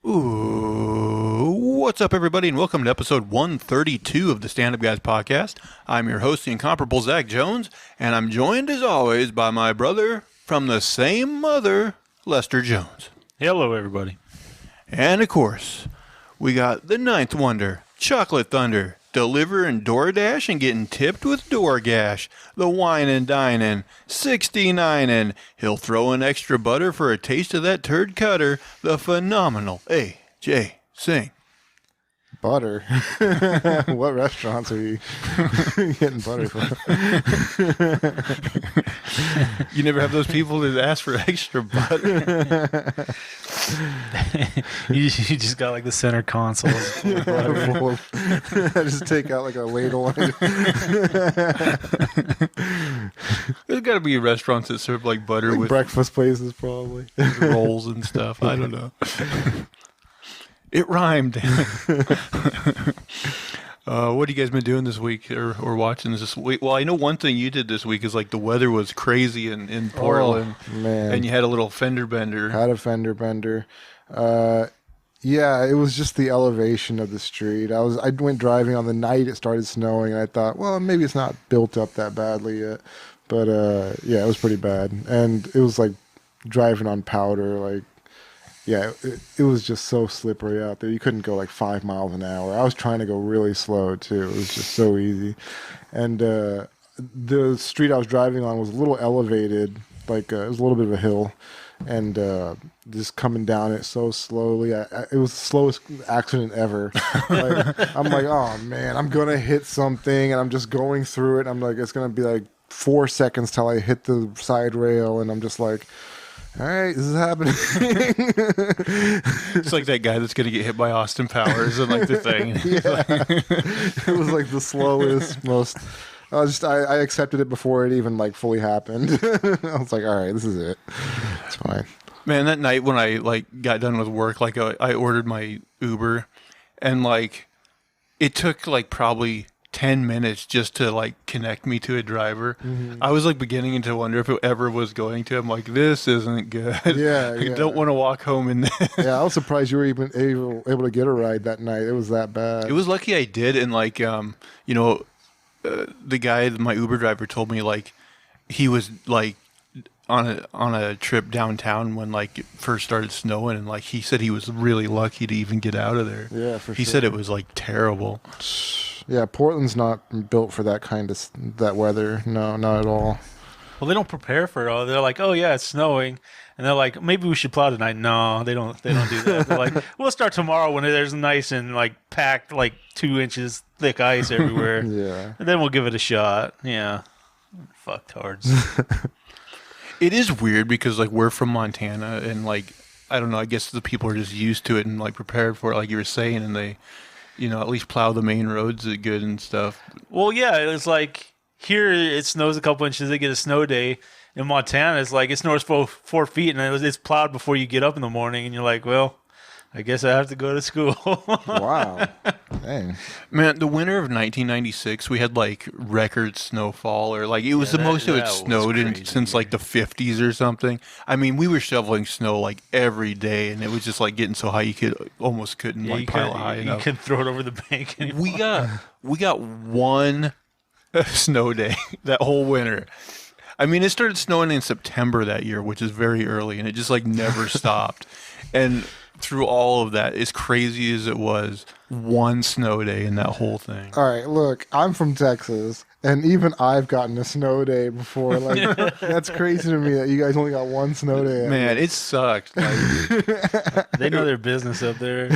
Ooh, what's up, everybody, and welcome to episode 132 of the Stand Up Guys podcast. I'm your host, the incomparable Zach Jones, and I'm joined, as always, by my brother from the same mother, Lester Jones. Hello, everybody. And, of course, we got the ninth wonder, Chocolate Thunder, delivering DoorDash and getting tipped with DoorGash, the wine and dining, 69 and he'll throw in extra butter for a taste of that turd cutter, the phenomenal A.J. Singh. Butter? What restaurants are you getting butter from? You never have those people that ask for extra butter. you just got like the center console. I just take out like a ladle. There's got to be restaurants that serve like butter Like with breakfast places, probably. rolls and stuff. I don't know. It rhymed. What have you guys been doing this week or watching this week? Well, I know one thing you did this week is like the weather was crazy in Portland. Oh, man. And you had a little fender bender. Had a fender bender. Yeah, it was just the elevation of the street. I went driving on the night it started snowing, and I thought, well, maybe it's not built up that badly yet. But yeah, it was pretty bad. And it was like driving on powder, like, yeah, it was just so slippery out there. You couldn't go like 5 miles an hour. I was trying to go really slow too. It was just so easy. And the street I was driving on was a little elevated, like it was a little bit of a hill, and just coming down it so slowly. It was the slowest accident ever. Like, I'm like, oh man, I'm gonna hit something, and I'm just going through it. I'm like, it's gonna be like 4 seconds till I hit the side rail, and I'm just like, all right, this is happening. It's like that guy that's going to get hit by Austin Powers and like the thing. Yeah. It was like the slowest, most. I accepted it before it even like fully happened. I was like, all right, this is it. It's fine. Man, that night when I like got done with work, like I ordered my Uber, and like it took like probably 10 minutes just to like connect me to a driver. Mm-hmm. I was like beginning to wonder if it ever was going to. I'm like, this isn't good. Yeah, I don't want to walk home in this. Yeah, I was surprised you were even able to get a ride that night. It was that bad. It was lucky I did, and like the guy, my Uber driver, told me like he was like on a trip downtown when like it first started snowing, and like he said he was really lucky to even get out of there. Yeah, for sure. He said it was like terrible. Yeah, Portland's not built for that kind of that weather. No, not at all. Well, they don't prepare for it all. They're like, oh yeah, it's snowing, and they're like, maybe we should plow tonight. No, they don't do that. They're like, we'll start tomorrow when there's nice and like packed like 2 inches thick ice everywhere. Yeah, and then we'll give it a shot. Yeah, fucktards. It is weird because like we're from Montana, and like I don't know, I guess the people are just used to it and like prepared for it, like you were saying, and they, at least plow the main roads good and stuff. Well, yeah, it's like here it snows a couple inches, they get a snow day. In Montana, it's like it snows 4 feet, and it's plowed before you get up in the morning, and you're like, well, I guess I have to go to school. Wow. Dang. Man, the winter of 1996, we had like record snowfall, or like it was the most it had snowed since like the 50s or something. I mean, we were shoveling snow like every day, and it was just like getting so high you couldn't like pile it high enough. You couldn't throw it over the bank anymore. We got one snow day that whole winter. I mean, it started snowing in September that year, which is very early, and it just like never stopped. And through all of that, as crazy as it was, one snow day in that whole thing. All right, look, I'm from Texas, and even I've gotten a snow day before. Like, that's crazy to me that you guys only got one snow day. Man, it sucked. Like, they know their business up there.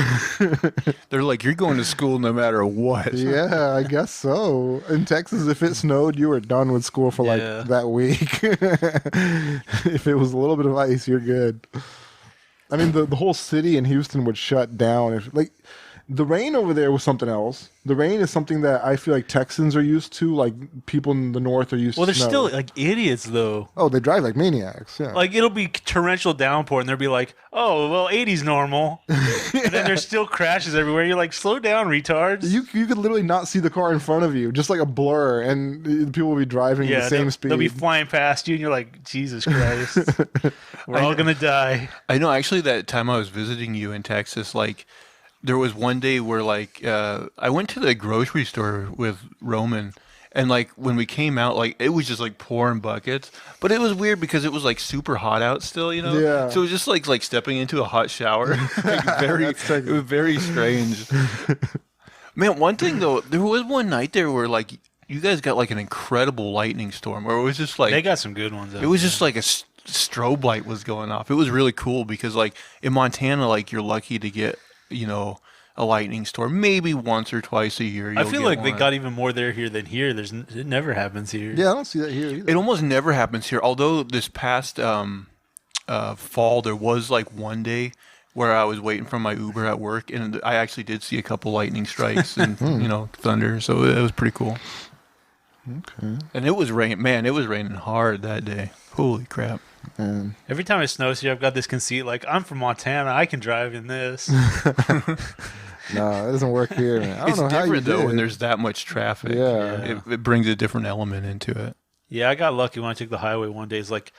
They're like, you're going to school no matter what. Yeah, I guess so. In Texas, if it snowed, you were done with school for like that week. If it was a little bit of ice, you're good. I mean, the whole city in Houston would shut down if like The rain over there was something else. The rain is something that I feel like Texans are used to, like people in the north are used Well, to. they're snow. still like idiots though. Oh, they drive like maniacs. Yeah. Like it'll be torrential downpour, and they'll be like, "Oh, well, 80's normal," and then there's still crashes everywhere. You're like, "Slow down, retards!" you could literally not see the car in front of you, just like a blur, and people will be driving the same speed. They'll be flying past you, and you're like, "Jesus Christ, we're all gonna die." I know. Actually, that time I was visiting you in Texas, like there was one day where like I went to the grocery store with Roman, and like when we came out, like it was just like pouring buckets. But it was weird because it was like super hot out still, you know. Yeah. So it was just like stepping into a hot shower. Like very, it was very strange. Man, one thing though, there was one night there where like you guys got like an incredible lightning storm where it was just like They got some good ones. it was just like a strobe light was going off. It was really cool because like in Montana, like you're lucky to get, you know, a lightning storm maybe once or twice a year. I you'll feel get like they one. got even more there here than here. It never happens here. Yeah, I don't see that here either. It almost never happens here. Although this past fall, there was like one day where I was waiting for my Uber at work, and I actually did see a couple lightning strikes and you know thunder. So it was pretty cool. Okay. And it was rain. Man, it was raining hard that day. Holy crap! And Every time it snows here, I've got this conceit like I'm from Montana. I can drive in this. no, it doesn't work here, man. I don't It's know how you different though did when it. there's that much traffic. Yeah. It brings a different element into it. Yeah, I got lucky when I took the highway one day. It's like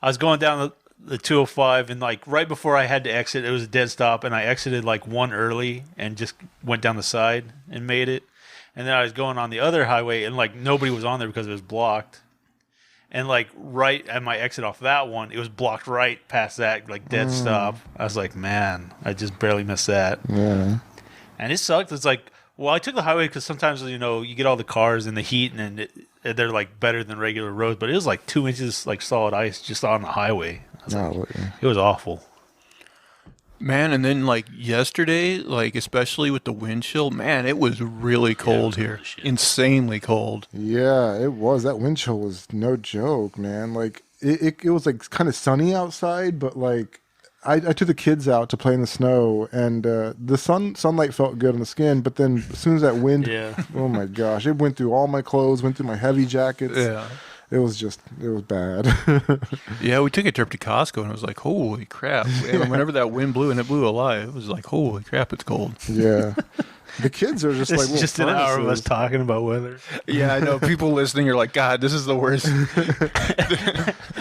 I was going down the 205, and like right before I had to exit, it was a dead stop, and I exited like one early and just went down the side and made it. And then I was going on the other highway, and like nobody was on there because it was blocked. And like right at my exit off that one, it was blocked right past that like dead stop. I was like, man, I just barely missed that. Yeah. And it sucked. It's like, well, I took the highway because sometimes, you know, you get all the cars in the heat and they're like better than regular roads. But it was like 2 inches like solid ice just on the highway. I was like, No, it was awful. Man, and then like yesterday, like especially with the wind chill, man, it was really cold here. holy shit. Insanely cold. yeah, it was. That wind chill was no joke, man. Like it was like kind of sunny outside, but like I took the kids out to play in the snow, and the sunlight felt good on the skin. But then as soon as that wind, Yeah. oh my gosh, it went through all my clothes, went through my heavy jackets. Yeah. It was bad. Yeah, we took a trip to Costco and it was like, holy crap. And whenever that wind blew and it blew a lot, it was like, holy crap, it's cold. Yeah. The kids are just This like is little just an hour of us furnaces. talking about weather. Yeah, I know. People listening are like, God, this is the worst.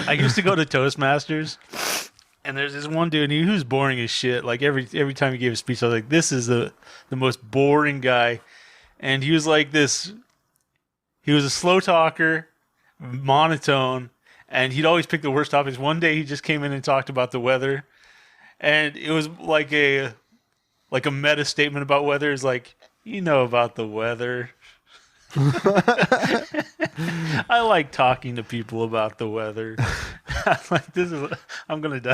I used to go to Toastmasters, and there's this one dude, and he was boring as shit. Like every time he gave a speech, I was like, this is the most boring guy. And he was like this. He was a slow talker, monotone, and he'd always pick the worst topics. One day he just came in and talked about the weather, and it was like a meta statement about weather. Is like, you know about the weather. I like talking to people about the weather. I'm like, I'm gonna die.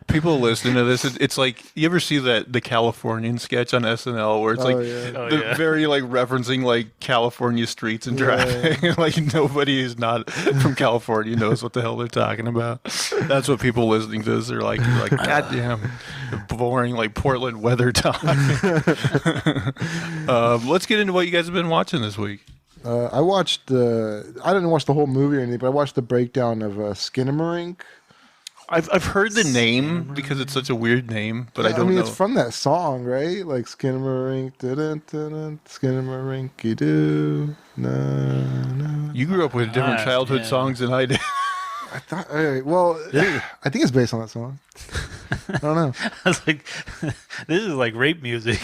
People listening to this, it's like, you ever see the Californian sketch on SNL where it's like, yeah. Oh, the yeah. very like referencing like California streets and traffic. Like nobody who's not from California knows what the hell they're talking about. That's what people listening to this are like. They're like, God damn, boring like Portland weather talk. Let's get into what you guys have been watching this week. I watched I didn't watch the whole movie or anything, but I watched the breakdown of Skinamarink. I've heard the name because it's such a weird name, but I don't know. It's from that song, right? Like Skinamarink, dun Skinamarink, doo, no. You grew up with different childhood yeah. songs than I did. I thought, well, I think it's based on that song. I don't know. I was like, this is like rape music.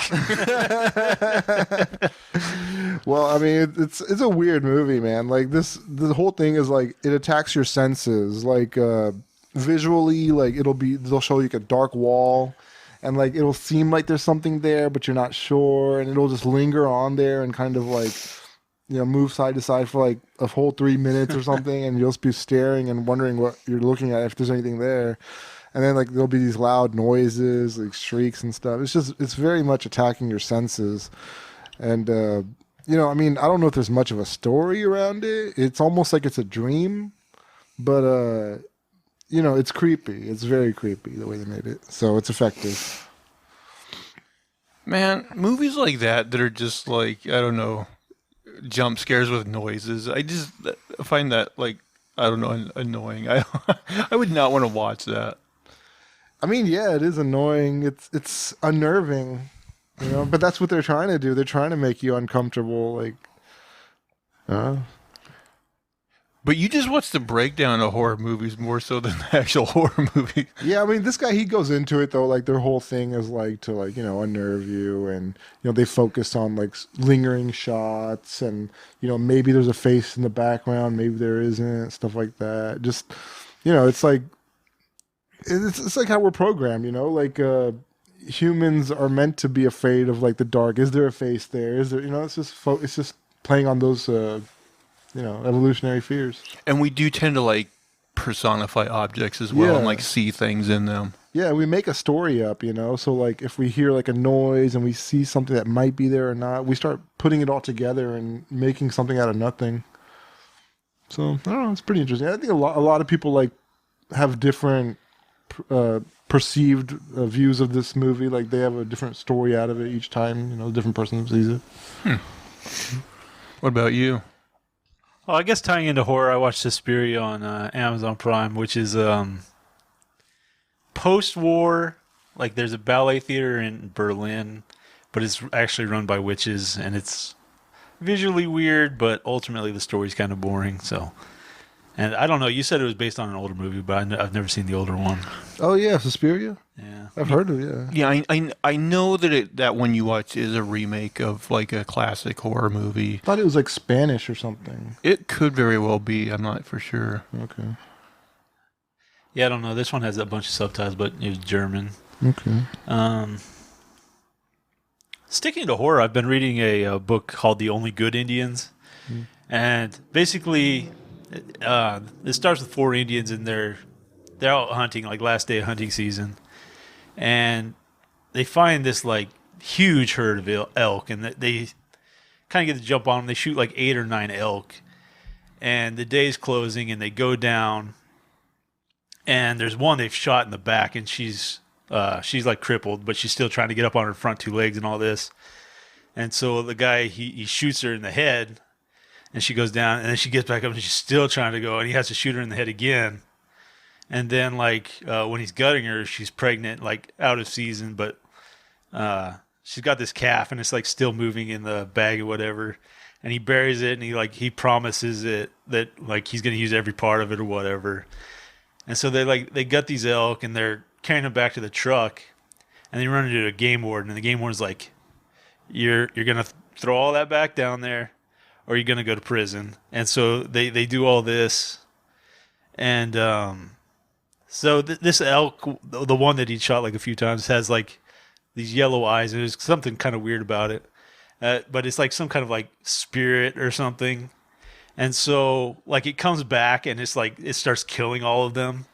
Well, I mean, it's a weird movie, man. Like the whole thing is like it attacks your senses, like visually, like they'll show you like a dark wall, and like it'll seem like there's something there, but you're not sure, and it'll just linger on there and kind of like, you know, move side to side for like a whole 3 minutes or something, and you'll just be staring and wondering what you're looking at, if there's anything there. And then like there'll be these loud noises, like shrieks and stuff. It's very much attacking your senses. And you know, I mean, I don't know if there's much of a story around it. It's almost like it's a dream, but you know, it's creepy. It's very creepy the way they made it. So it's effective. Man, movies like that are just like, I don't know, jump scares with noises. I just find that like, I don't know, annoying. I would not want to watch that. I mean, yeah, it is annoying. It's unnerving, you know. But that's what they're trying to do. They're trying to make you uncomfortable. Like, uh, But you just watch the breakdown of horror movies more so than the actual horror movie. yeah. I mean, this guy he goes into it though. Like their whole thing is like to like unnerve you, and they focus on like lingering shots, and maybe there's a face in the background, maybe there isn't, stuff like that. Just it's like it's like how we're programmed. Like humans are meant to be afraid of like the dark. Is there a face there? Is there? It's just playing on those evolutionary fears. And we do tend to like personify objects as well and Yeah. like see things in them. Yeah, we make a story up, so like if we hear like a noise and we see something that might be there or not, we start putting it all together and making something out of nothing. So I don't know, it's pretty interesting. I think a lot of people like have different perceived views of this movie. Like they have a different story out of it each time. A different person sees it. What about you? Well, I guess tying into horror, I watched Suspiria on Amazon Prime, which is post-war. Like, there's a ballet theater in Berlin, but it's actually run by witches, and it's visually weird, but ultimately the story's kind of boring. So, and I don't know. You said it was based on an older movie, but I've never seen the older one. Oh yeah, Suspiria. Yeah. I've heard of it. Yeah. Yeah, I know that that one you watch is a remake of like a classic horror movie. I thought it was like Spanish or something. It could very well be. I'm not for sure. Okay. Yeah, I don't know. This one has a bunch of subtitles, but it was German. Okay. Sticking to horror, I've been reading a book called The Only Good Indians. And basically, it starts with 4 Indians, and they're out hunting, like last day of hunting season. And they find this like huge herd of elk, and they kind of get the jump on them. They shoot like 8 or 9 elk, and the day's closing, and they go down. And there's one they've shot in the back, and she's like crippled, but she's still trying to get up on her front 2 legs and all this. And so the guy he shoots her in the head, and she goes down, and then she gets back up, and she's still trying to go, and he has to shoot her in the head again. And then, like, when he's gutting her, she's pregnant, like, out of season, but she's got this calf, and it's, like, still moving in the bag or whatever. And he buries it, and he promises it that, like, he's going to use every part of it or whatever. And so they gut these elk, and they're carrying them back to the truck, and they run into a game warden, and the game warden's like, you're going to throw all that back down there, or you're going to go to prison. And so they do all this, and so this elk, the one that he shot like a few times, has like these yellow eyes, and there's something kind of weird about it. But it's like some kind of like spirit or something. And so like it comes back, and it's like it starts killing all of them.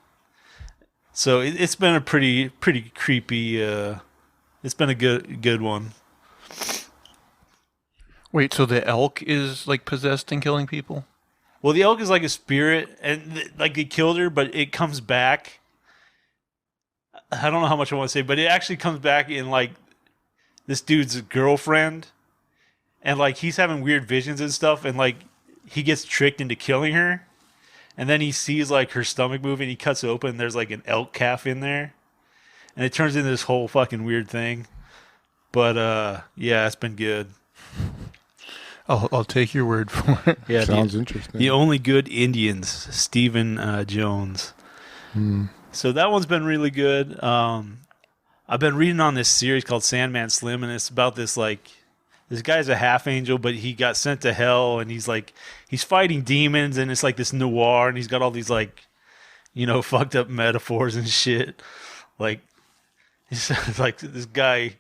So it's been a pretty creepy. It's been a good one. Wait, so the elk is like possessed and killing people? Well, the elk is like a spirit, and like they killed her, but it comes back. I don't know how much I want to say, but it actually comes back in like this dude's girlfriend, and like he's having weird visions and stuff, and like he gets tricked into killing her, and then he sees like her stomach move, and he cuts it open, and there's like an elk calf in there, and it turns into this whole fucking weird thing. But yeah, it's been good. I'll take your word for it. Yeah, Sounds interesting. The Only Good Indians, Stephen Jones. So that one's been really good. I've been reading on this series called Sandman Slim, and it's about this guy's a half angel, but he got sent to hell, and he's fighting demons, and it's like this noir, and he's got all these like, fucked up metaphors and shit. Like, it's like this guy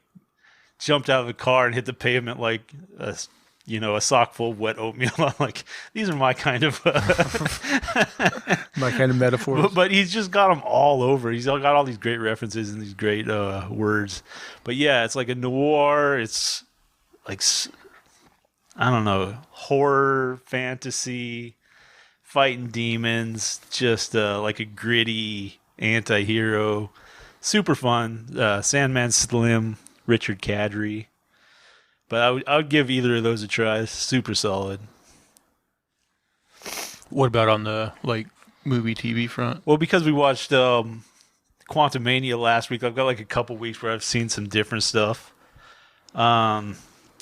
jumped out of the car and hit the pavement like a sock full of wet oatmeal. I'm like, these are my kind of My kind of metaphors. but he's just got them all over. He's got all these great references and these great words. But yeah, it's like a noir. It's like, I don't know, horror, fantasy, fighting demons, just like a gritty anti-hero. Super fun. Sandman Slim. Richard Cadre. But I would give either of those a try. It's super solid. What about on the like movie TV front? Well, because we watched Quantum Mania last week, I've got like a couple weeks where I've seen some different stuff. The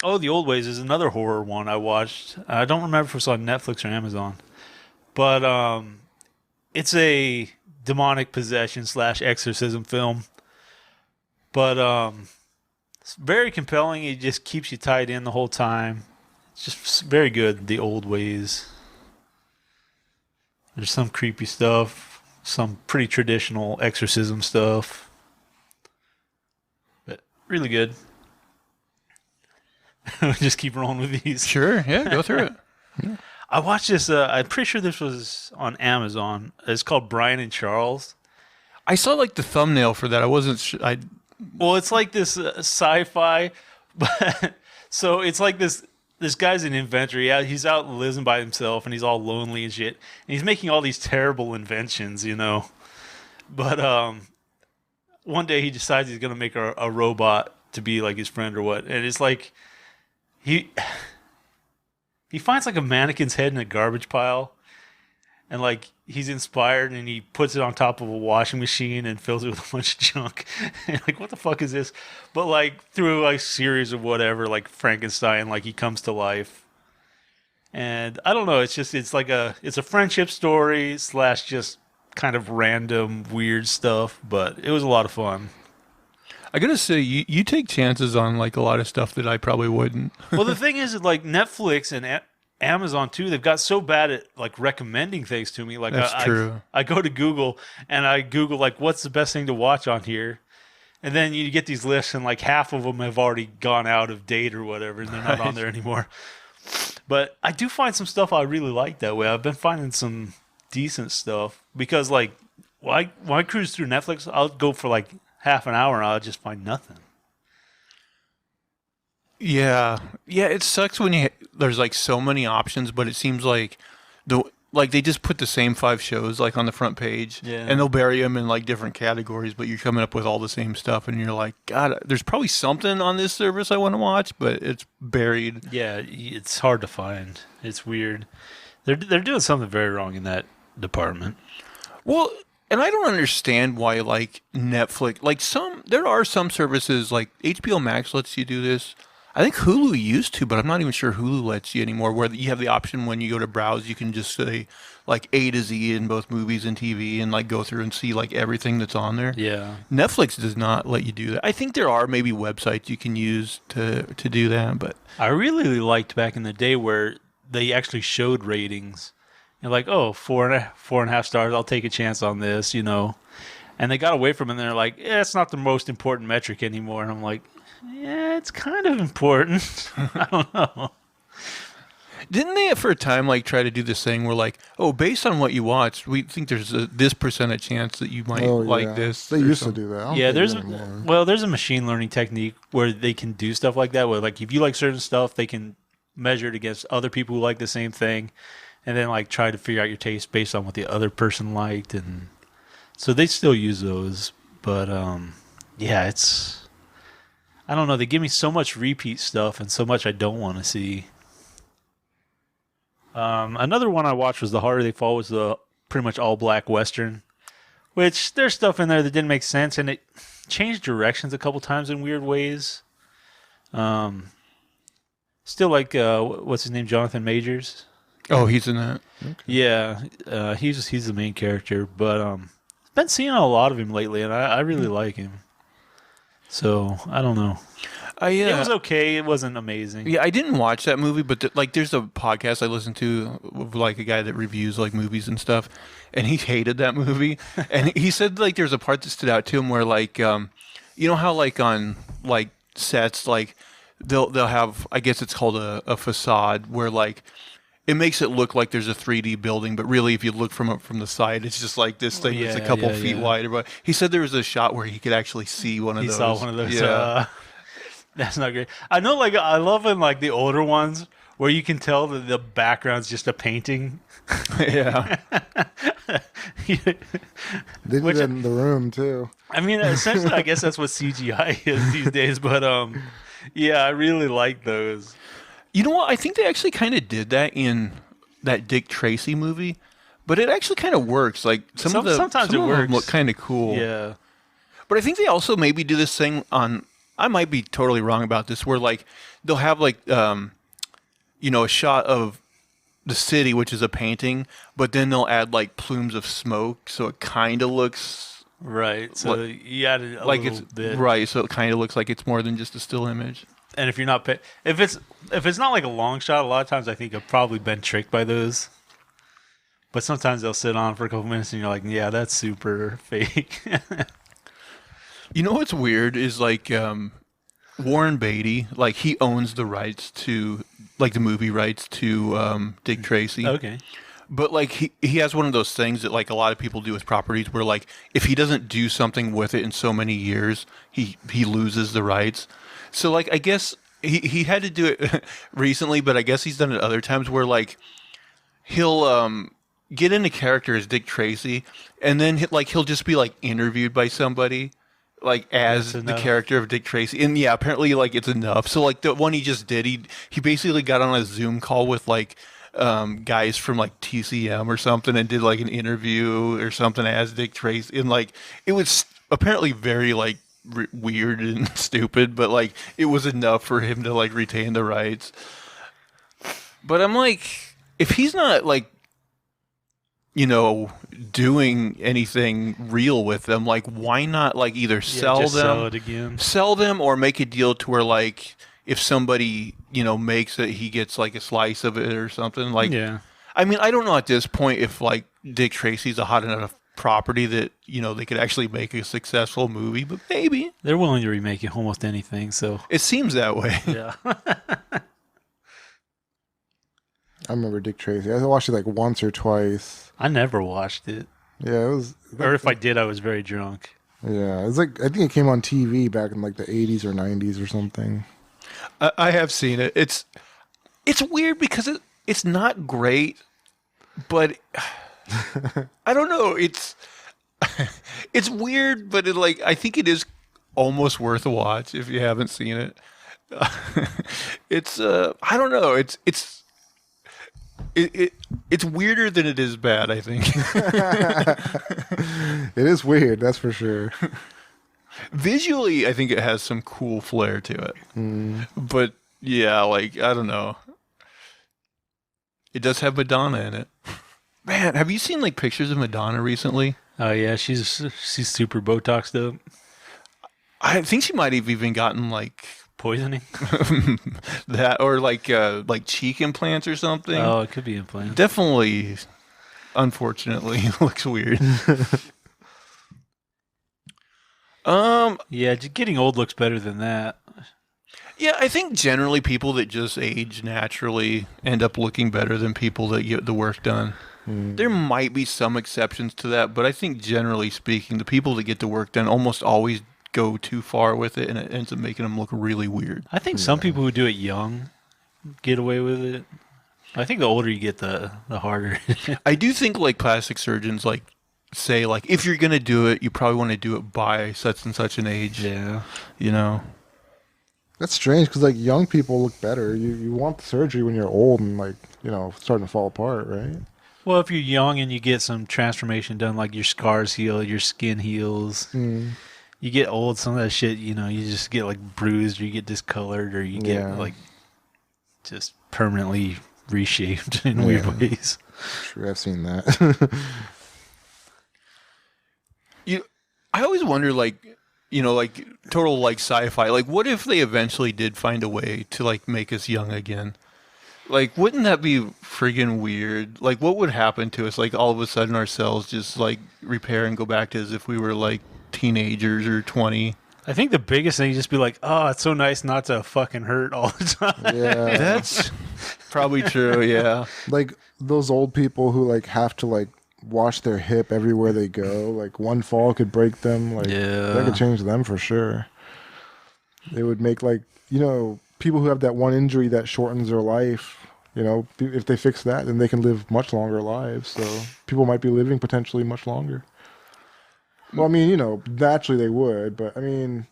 Old Ways is another horror one I watched. I don't remember if it was on Netflix or Amazon, but it's a demonic possession / exorcism film. But it's very compelling. It just keeps you tied in the whole time. It's just very good. The Old Ways. There's some creepy stuff, some pretty traditional exorcism stuff, but really good. Just keep rolling with these. Sure, yeah, go through it. I watched this. I'm pretty sure this was on Amazon. It's called Brian and Charles. I saw like the thumbnail for that. I wasn't. Well, it's like this sci-fi, but so it's like this guy's an inventor. Yeah, he's out living by himself, and he's all lonely and shit. And he's making all these terrible inventions, you know. But one day he decides he's gonna make a robot to be like his friend or what, and it's like he finds like a mannequin's head in a garbage pile, and like he's inspired, and he puts it on top of a washing machine and fills it with a bunch of junk. And like, what the fuck is this? But like through like series of whatever, like Frankenstein, like he comes to life. And I don't know, it's like a friendship story / just kind of random weird stuff, but it was a lot of fun. I gotta say, you take chances on like a lot of stuff that I probably wouldn't. Well, the thing is, like Netflix and Amazon too, they've got so bad at like recommending things to me. Like That's true. I go to Google and I Google like what's the best thing to watch on here, and then you get these lists and like half of them have already gone out of date or whatever, and they're not on there anymore. But I do find some stuff I really like that way. I've been finding some decent stuff because like when I cruise through Netflix, I'll go for like half an hour and I'll just find nothing. Yeah, it sucks when there's like so many options, but it seems like they just put the same 5 shows like on the front page, Yeah. and they'll bury them in like different categories, but you're coming up with all the same stuff, and you're like, God, there's probably something on this service I want to watch, but it's buried. Yeah, it's hard to find. It's weird. They're doing something very wrong in that department. Well, and I don't understand why like Netflix, like there are some services like HBO Max lets you do this. I think Hulu used to, but I'm not even sure Hulu lets you anymore, where you have the option when you go to browse, you can just say like A to Z in both movies and TV and like go through and see like everything that's on there. Yeah. Netflix does not let you do that. I think there are maybe websites you can use to do that, but I really liked back in the day where they actually showed ratings. You're like, oh, 4.5 stars, I'll take a chance on this, you know. And they got away from it and they're like, yeah, it's not the most important metric anymore. And I'm like, yeah, it's kind of important. I don't know. didn't they for a time like try to do this thing where like, oh, based on what you watched, we think there's this percentage chance that you might like this. They used to do that. I don't Yeah, think there's a machine learning technique where they can do stuff like that. Where like if you like certain stuff, they can measure it against other people who like the same thing, and then like try to figure out your taste based on what the other person liked, and so they still use those. But yeah, I don't know. They give me so much repeat stuff and so much I don't want to see. Another one I watched was The Harder They Fall, was the pretty much all black Western, which there's stuff in there that didn't make sense, and it changed directions a couple times in weird ways. Still like, what's his name? Jonathan Majors. Oh, he's in that. Okay. Yeah, he's the main character, but I've been seeing a lot of him lately, and I really like him. So I don't know. It was okay. It wasn't amazing. Yeah, I didn't watch that movie, but like, there's a podcast I listen to with like a guy that reviews like movies and stuff, and he hated that movie, and he said like there's a part that stood out to him where like, you know how like on like sets like they'll have, I guess it's called a facade, where like it makes it look like there's a 3D building, but really if you look from the side, it's just like this thing that's a couple feet wide. But he said there was a shot where he could actually see one of those. He saw one of those. Yeah. That's not great. I know, like, I love in like the older ones where you can tell that the background's just a painting. Yeah. They do Which- that in the room too. I mean, essentially, I guess that's what CGI is these days. But yeah, I really like those. You know what? I think they actually kind of did that in that Dick Tracy movie, but it actually kind of works. Like Sometimes some it of them works. look kind of cool. Yeah. But I think they also maybe do this thing on. I might be totally wrong about this, where like they'll have like a shot of the city, which is a painting, but then they'll add like plumes of smoke, so it kind of looks Right. So you added a like little it's bit. right. So it kind of looks like it's more than just a still image. And if you're not if it's not like a long shot, a lot of times I think I've probably been tricked by those. But sometimes they'll sit on for a couple minutes and you're like, yeah, that's super fake. You know what's weird is like Warren Beatty, like he owns the rights to like the movie rights to Dick Tracy. Okay. But like he has one of those things that like a lot of people do with properties where like if he doesn't do something with it in so many years, he loses the rights. So like I guess he had to do it recently, but I guess he's done it other times where like he'll get into character as Dick Tracy and then he'll just be like interviewed by somebody like as That's the enough. character of Dick Tracy. And yeah, apparently like it's enough. So like the one he just did, he basically got on a Zoom call with like guys from like TCM or something and did like an interview or something as Dick Tracy. And like it was apparently very like weird and stupid, but like it was enough for him to like retain the rights. But I'm like, if he's not like doing anything real with them, like why not like either sell just them, sell it again. sell them, or make a deal to where like if somebody makes it, he gets like a slice of it or something. Like, Yeah. I mean, I don't know at this point if like Dick Tracy's a hot enough property that they could actually make a successful movie, but maybe They're willing to remake it almost anything, so it seems that way. yeah. I remember Dick Tracy. I watched it like once or twice. I never watched it. Yeah, it was. Or if I did, I was very drunk. Yeah, it's like I think it came on TV back in like the 80s or 90s or something. I have seen it. It's weird because it's not great, but I don't know. It's weird, but I think it is almost worth a watch if you haven't seen it. It's I don't know. It's weirder than it is bad, I think. It is weird, that's for sure. Visually, I think it has some cool flair to it. But yeah, I don't know. It does have Madonna in it. Man, have you seen pictures of Madonna recently? Oh yeah, she's super Botoxed up. I think she might have even gotten Poisoning? that or cheek implants or something. Oh, it could be implanted. Definitely, unfortunately, looks weird. Yeah, getting old looks better than that. Yeah, I think generally people that just age naturally end up looking better than people that get the work done. There might be some exceptions to that, but I think generally speaking, the people that get the work done almost always go too far with it, and it ends up making them look really weird. I think some people who do it young get away with it. I think the older you get, the harder. I do think plastic surgeons say if you're gonna do it, you probably want to do it by such and such an age. Yeah. That's strange because young people look better. You want the surgery when you're old and starting to fall apart, right? Well, if you're young and you get some transformation done, like your scars heal, your skin heals. You get old, some of that shit, you just get bruised, or you get discolored, or you get just permanently reshaped in weird ways. True, I've seen that. I always wonder, total sci-fi. What if they eventually did find a way to make us young again? Wouldn't that be friggin' weird? What would happen to us? All of a sudden, our cells just repair and go back to as if we were teenagers or 20. I think the biggest thing is just be oh, it's so nice not to fucking hurt all the time. Yeah. That's probably true. Yeah. Those old people who have to wash their hip everywhere they go. One fall could break them. That could change them for sure. They would make people who have that one injury that shortens their life. If they fix that, then they can live much longer lives. So people might be living potentially much longer. Well, I mean, naturally they would, but I mean,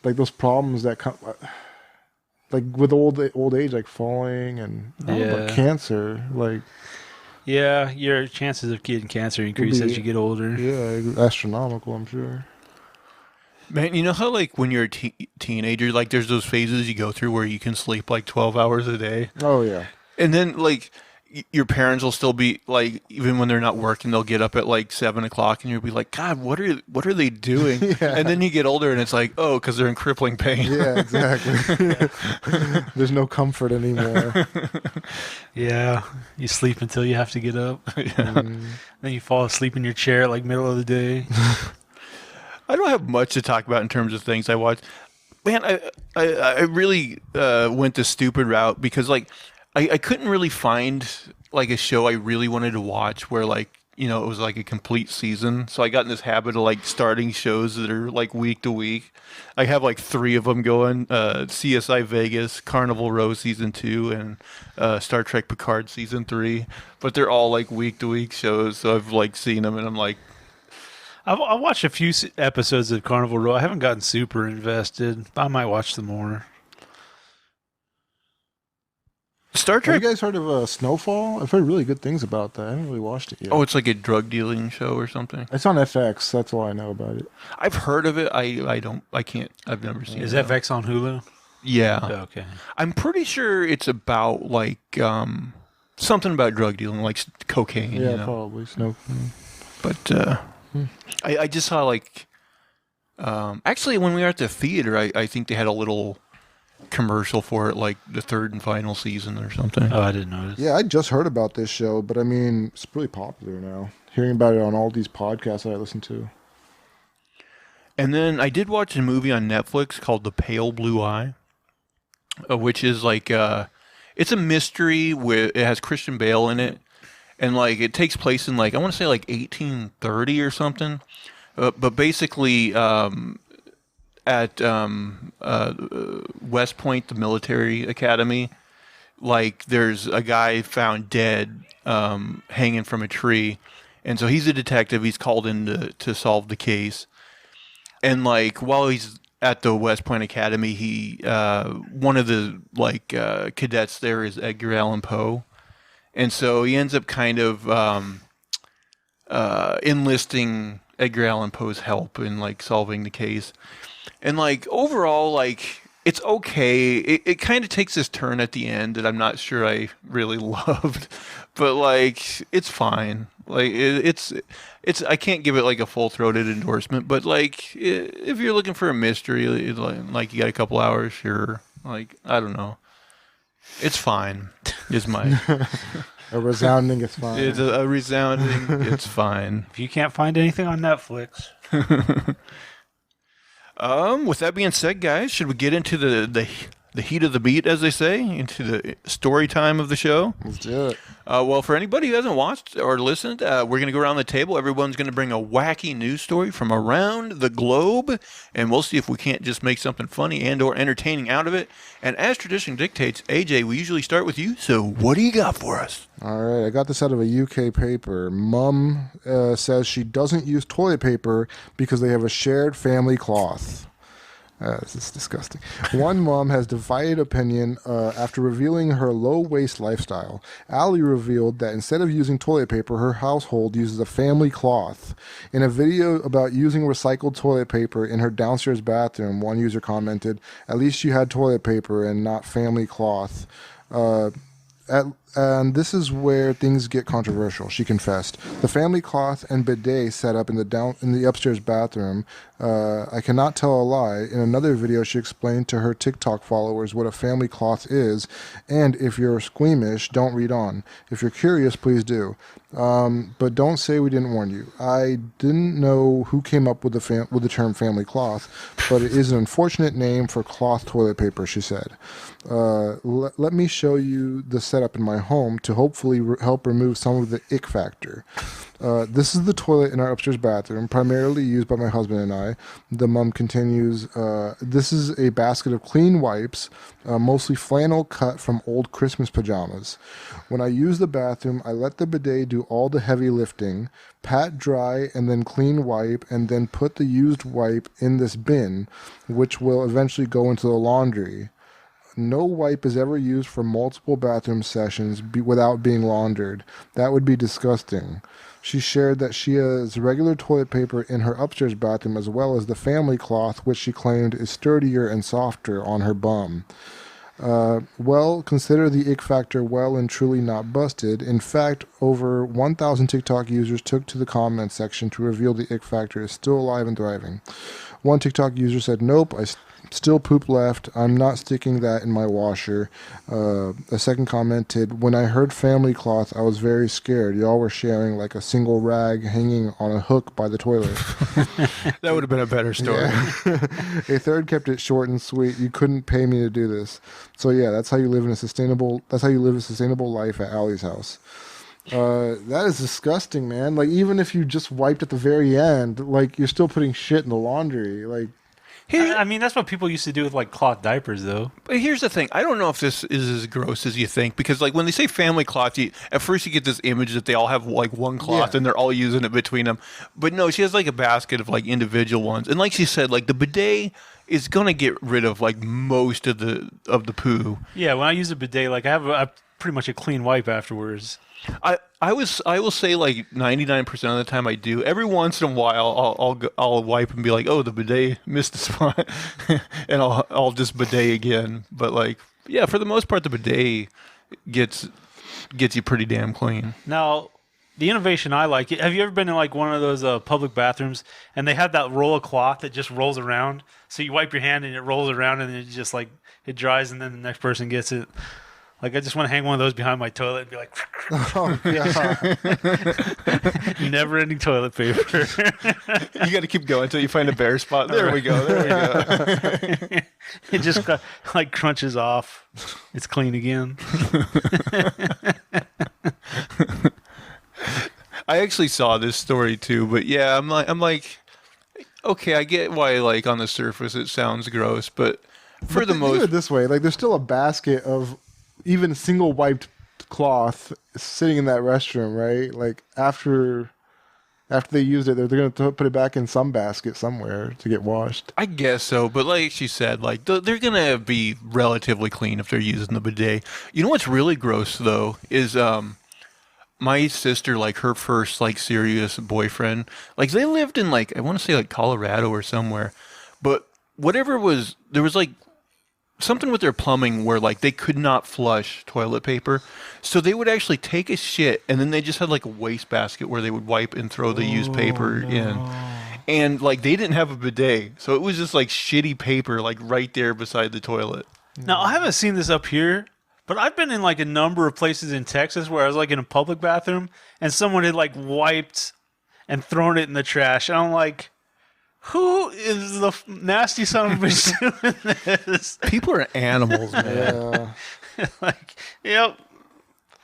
like those problems that come, like with old age, like falling and cancer, like Yeah, your chances of getting cancer increase as you get older. yeah, astronomical, I'm sure. Man, you know how like when you're a teenager, like there's those phases you go through where you can sleep like 12 hours a day, Oh yeah, and then like your parents will still be like, even when they're not working, they'll get up at like 7 o'clock, and you'll be like, God, what are they doing? Yeah. And then you get older, and it's like, oh, because they're in crippling pain. yeah, exactly. There's no comfort anymore. Yeah, you sleep until you have to get up. Mm. Then you fall asleep in your chair like middle of the day. I don't have much to talk about in terms of things I watched. Man, I really went the stupid route because like I couldn't really find like a show I really wanted to watch where like it was like a complete season. So I got in this habit of like starting shows that are like week to week. I have like 3 of them going: CSI Vegas, Carnival Row season 2, and Star Trek Picard season 3. But they're all like week to week shows. So I've like seen them, and I'm like, I watched a few episodes of Carnival Row. I haven't gotten super invested. I might watch some more. Star Have Trek. you guys heard of Snowfall? I've heard really good things about that. I haven't really watched it yet. Oh, it's like a drug dealing show or something. It's on FX. That's all I know about it. I've heard of it. I've never seen Is it. FX on Hulu? Yeah. Oh, okay. I'm pretty sure it's about like something about drug dealing, like cocaine. Yeah, probably Snow. But I just saw like actually when we were at the theater, I think they had a little commercial for it, like the 3rd and final season or something. Oh, I didn't notice. Yeah, I just heard about this show, but I mean, it's really popular now. Hearing about it on all these podcasts that I listen to. And then I did watch a movie on Netflix called The Pale Blue Eye, which is like it's a mystery where it has Christian Bale in it, and like it takes place in like I want to say like 1830 or something, but basically at West Point, the military academy, like there's a guy found dead hanging from a tree, and so he's a detective. He's called in to solve the case, and like while he's at the West Point Academy, he one of the like cadets there is Edgar Allan Poe, and so he ends up kind of enlisting Edgar Allan Poe's help in like solving the case. And like overall, like it's okay. It kind of takes this turn at the end that I'm not sure I really loved, but like it's fine. Like it's I can't give it like a full-throated endorsement, but like if you're looking for a mystery, like you got a couple hours, sure. Like I don't know, it's fine. Is my A resounding it's fine. it's a resounding. It's fine. If you can't find anything on Netflix, With that being said, guys, should we get into the heat of the beat, as they say, into the story time of the show? Let's do it. Well, for anybody who hasn't watched or listened, we're going to go around the table. Everyone's going to bring a wacky news story from around the globe, and we'll see if we can't just make something funny and or entertaining out of it. And as tradition dictates, AJ, we usually start with you, so what do you got for us? All right, I got this out of a UK paper. Mum says she doesn't use toilet paper because they have a shared family cloth. This is disgusting. One mom has divided opinion after revealing her low-waste lifestyle. Allie revealed that instead of using toilet paper, her household uses a family cloth. In a video about using recycled toilet paper in her downstairs bathroom, one user commented, "At least you had toilet paper and not family cloth." And this is where things get controversial, she confessed. The family cloth and bidet set up in the upstairs bathroom. I cannot tell a lie. In another video, she explained to her TikTok followers what a family cloth is, and if you're squeamish, don't read on. If you're curious, please do. But don't say we didn't warn you. I didn't know who came up with the term family cloth, but it is an unfortunate name for cloth toilet paper, she said. Let me show you the setup in my home to hopefully help remove some of the ick factor. This is the toilet in our upstairs bathroom, primarily used by my husband and I. The mom continues, this is a basket of clean wipes, mostly flannel cut from old Christmas pajamas. When I use the bathroom, I let the bidet do all the heavy lifting, pat dry, and then clean wipe, and then put the used wipe in this bin, which will eventually go into the laundry. No wipe is ever used for multiple bathroom sessions without being laundered. That would be disgusting. She shared that she has regular toilet paper in her upstairs bathroom as well as the family cloth, which she claimed is sturdier and softer on her bum. Well, consider the ick factor well and truly not busted. In fact, over 1,000 TikTok users took to the comment section to reveal the ick factor is still alive and thriving. One TikTok user said, "Nope, I still poop left. I'm not sticking that in my washer." A second commented, "When I heard family cloth, I was very scared. Y'all were sharing like a single rag hanging on a hook by the toilet." That would have been a better story. Yeah. A third kept it short and sweet. "You couldn't pay me to do this." So yeah, that's how you live a sustainable life at Allie's house. That is disgusting, man. Like, even if you just wiped at the very end, like, you're still putting shit in the laundry. Like, I mean, that's what people used to do with like cloth diapers, though. But here's the thing. I don't know if this is as gross as you think, because like when they say family cloth, at first you get this image that they all have like one cloth and they're all using it between them. But no, she has like a basket of like individual ones. And like she said, like the bidet is going to get rid of like most of the poo. Yeah, when I use a bidet, like I have pretty much a clean wipe afterwards. I will say like 99% of the time I do. Every once in a while I'll wipe and be like, "Oh, the bidet missed a spot," and I'll just bidet again. But like, yeah, for the most part, the bidet gets you pretty damn clean. Now, the innovation I like. Have you ever been in like one of those public bathrooms and they have that roll of cloth that just rolls around? So you wipe your hand and it rolls around and it just like it dries and then the next person gets it. Like, I just want to hang one of those behind my toilet and be like, oh, yeah. Never-ending toilet paper. You got to keep going until you find a bare spot. There we go. It just like crunches off. It's clean again. I actually saw this story too, but yeah, I'm like, okay, I get why like on the surface it sounds gross, but for the most, think of it this way, like there's still a basket of even single wiped cloth sitting in that restroom, right? Like after they used it, they're going to put it back in some basket somewhere to get washed. I guess so, but like she said, like they're going to be relatively clean if they're using the bidet. You know what's really gross though is my sister, like her first like serious boyfriend, like they lived in like, I want to say like Colorado or somewhere, but whatever was, there was like something with their plumbing where like they could not flush toilet paper, so they would actually take a shit and then they just had like a wastebasket where they would wipe and throw the used paper in, and like they didn't have a bidet, so it was just like shitty paper like right there beside the toilet. Now, I haven't seen this up here, but I've been in like a number of places in Texas where I was like in a public bathroom and someone had like wiped and thrown it in the trash, and I'm like, who is the nasty son of a bitch doing this? People are animals, man. Yeah. Like, yep.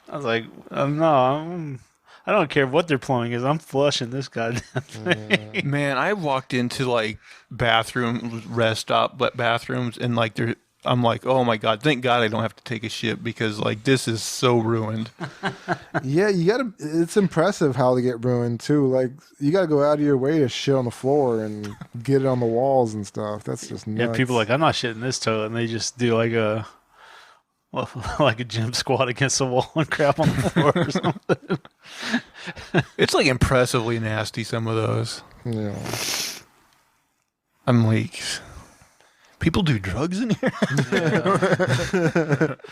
I was like, no, I don't care what their plumbing is. I'm flushing this goddamn thing. Man, I walked into like rest stop bathrooms, and like I'm like, oh my God, thank God I don't have to take a shit, because like this is so ruined. Yeah, it's impressive how they get ruined too. Like, you gotta go out of your way to shit on the floor and get it on the walls and stuff. That's just nuts. Yeah, people are like, I'm not shitting this toilet, and they just do like a gym squat against the wall and crap on the floor or something. It's like impressively nasty, some of those. Yeah. I'm like, people do drugs in here?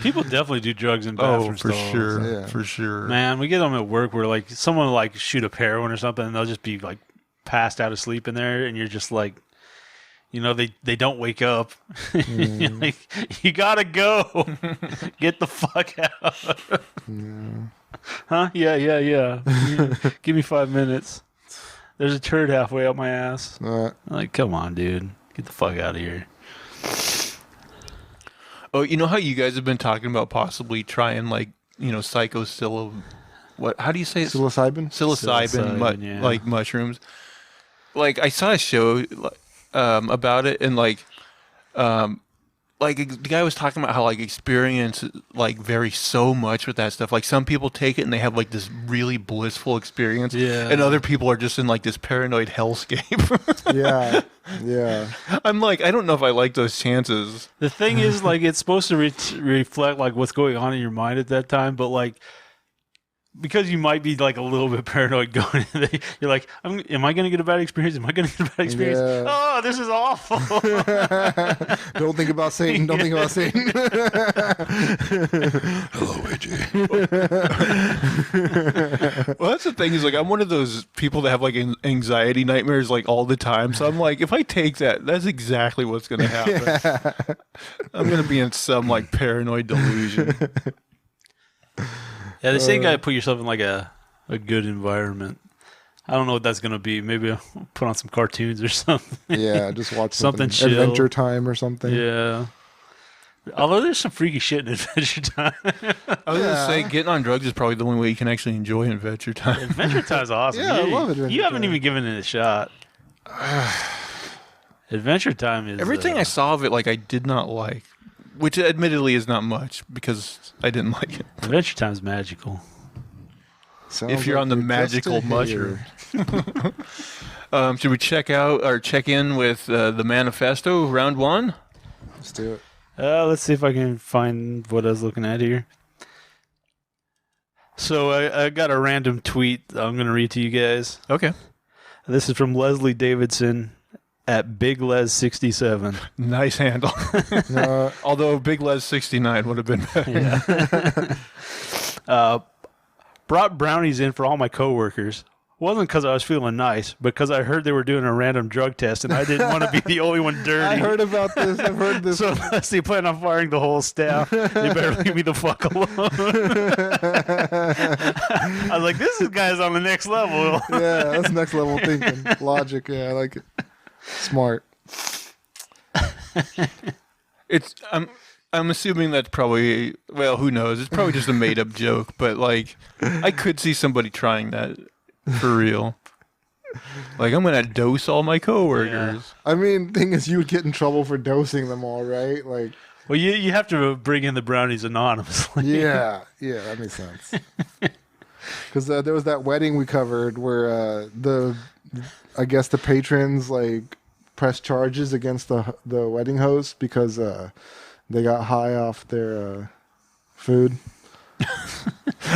People definitely do drugs in bathroom Oh, for stalls. sure. Yeah. For sure. Man, we get them at work where like someone will like shoot up heroin or something, and they'll just be like passed out of sleep in there, and you're just like, you know, they don't wake up. You're like, you gotta go. Get the fuck out. Huh? Yeah. Give me 5 minutes. There's a turd halfway up my ass. I'm like, come on, dude. Get the fuck out of here. Oh, you know how you guys have been talking about possibly trying like what? How do you say it? Psilocybin. Psilocybin, Yeah. like mushrooms. Like I saw a show about it, and like the guy was talking about how like experience like varies so much with that stuff. Like some people take it and they have like this really blissful experience, Yeah. and other people are just in like this paranoid hellscape. Yeah, yeah. I'm like, I don't know if I like those chances. The thing is, like, it's supposed to reflect like what's going on in your mind at that time, but like, because you might be like a little bit paranoid going in there, you're like, am I going to get a bad experience? Am I going to get a bad experience? Yeah. Oh, this is awful. Don't think about Satan. Don't think about Satan. Hello, AJ. Well, that's the thing is like I'm one of those people that have like anxiety nightmares like all the time. So I'm like, if I take that, that's exactly what's going to happen. I'm going to be in some like paranoid delusion. Yeah, they say you gotta put yourself in like a good environment. I don't know what that's gonna be. Maybe I'll put on some cartoons or something. Yeah, just watch Something something. chill. Adventure Time or something. Yeah. Although there's some freaky shit in Adventure Time. I was going to say, getting on drugs is probably the only way you can actually enjoy Adventure Time. Adventure Time's awesome. Yeah, I love Adventure You haven't Time. even given it a shot. Adventure Time is Everything I saw of it, like, I did not like. Which admittedly is not much because I didn't like it. Adventure Time's magical. Sounds If you're like on the just magical a hater. mushroom. Should we check in with the manifesto round one? Let's do it. Let's see if I can find what I was looking at here. So I got a random tweet I'm going to read to you guys. Okay. This is from Leslie Davidson at Big Les 67. Nice handle. No, Although Big Les 69 would have been better. Brought brownies in for all my coworkers. Wasn't because I was feeling nice, but because I heard they were doing a random drug test and I didn't want to be the only one dirty. I heard about this. I've heard this. So unless they plan on firing the whole staff, they better leave me the fuck alone. I was like, this guy's on the next level. Yeah, that's next level thinking. Logic. Yeah, I like it. Smart. I'm assuming that's probably, well, who knows? It's probably just a made up joke, but like I could see somebody trying that for real. Like I'm gonna dose all my coworkers. I mean, thing is, you would get in trouble for dosing them all, right? Like, Well, you have to bring in the brownies anonymously. yeah, that makes sense. Because there was that wedding we covered where I guess the patrons like pressed charges against the wedding host because they got high off their food.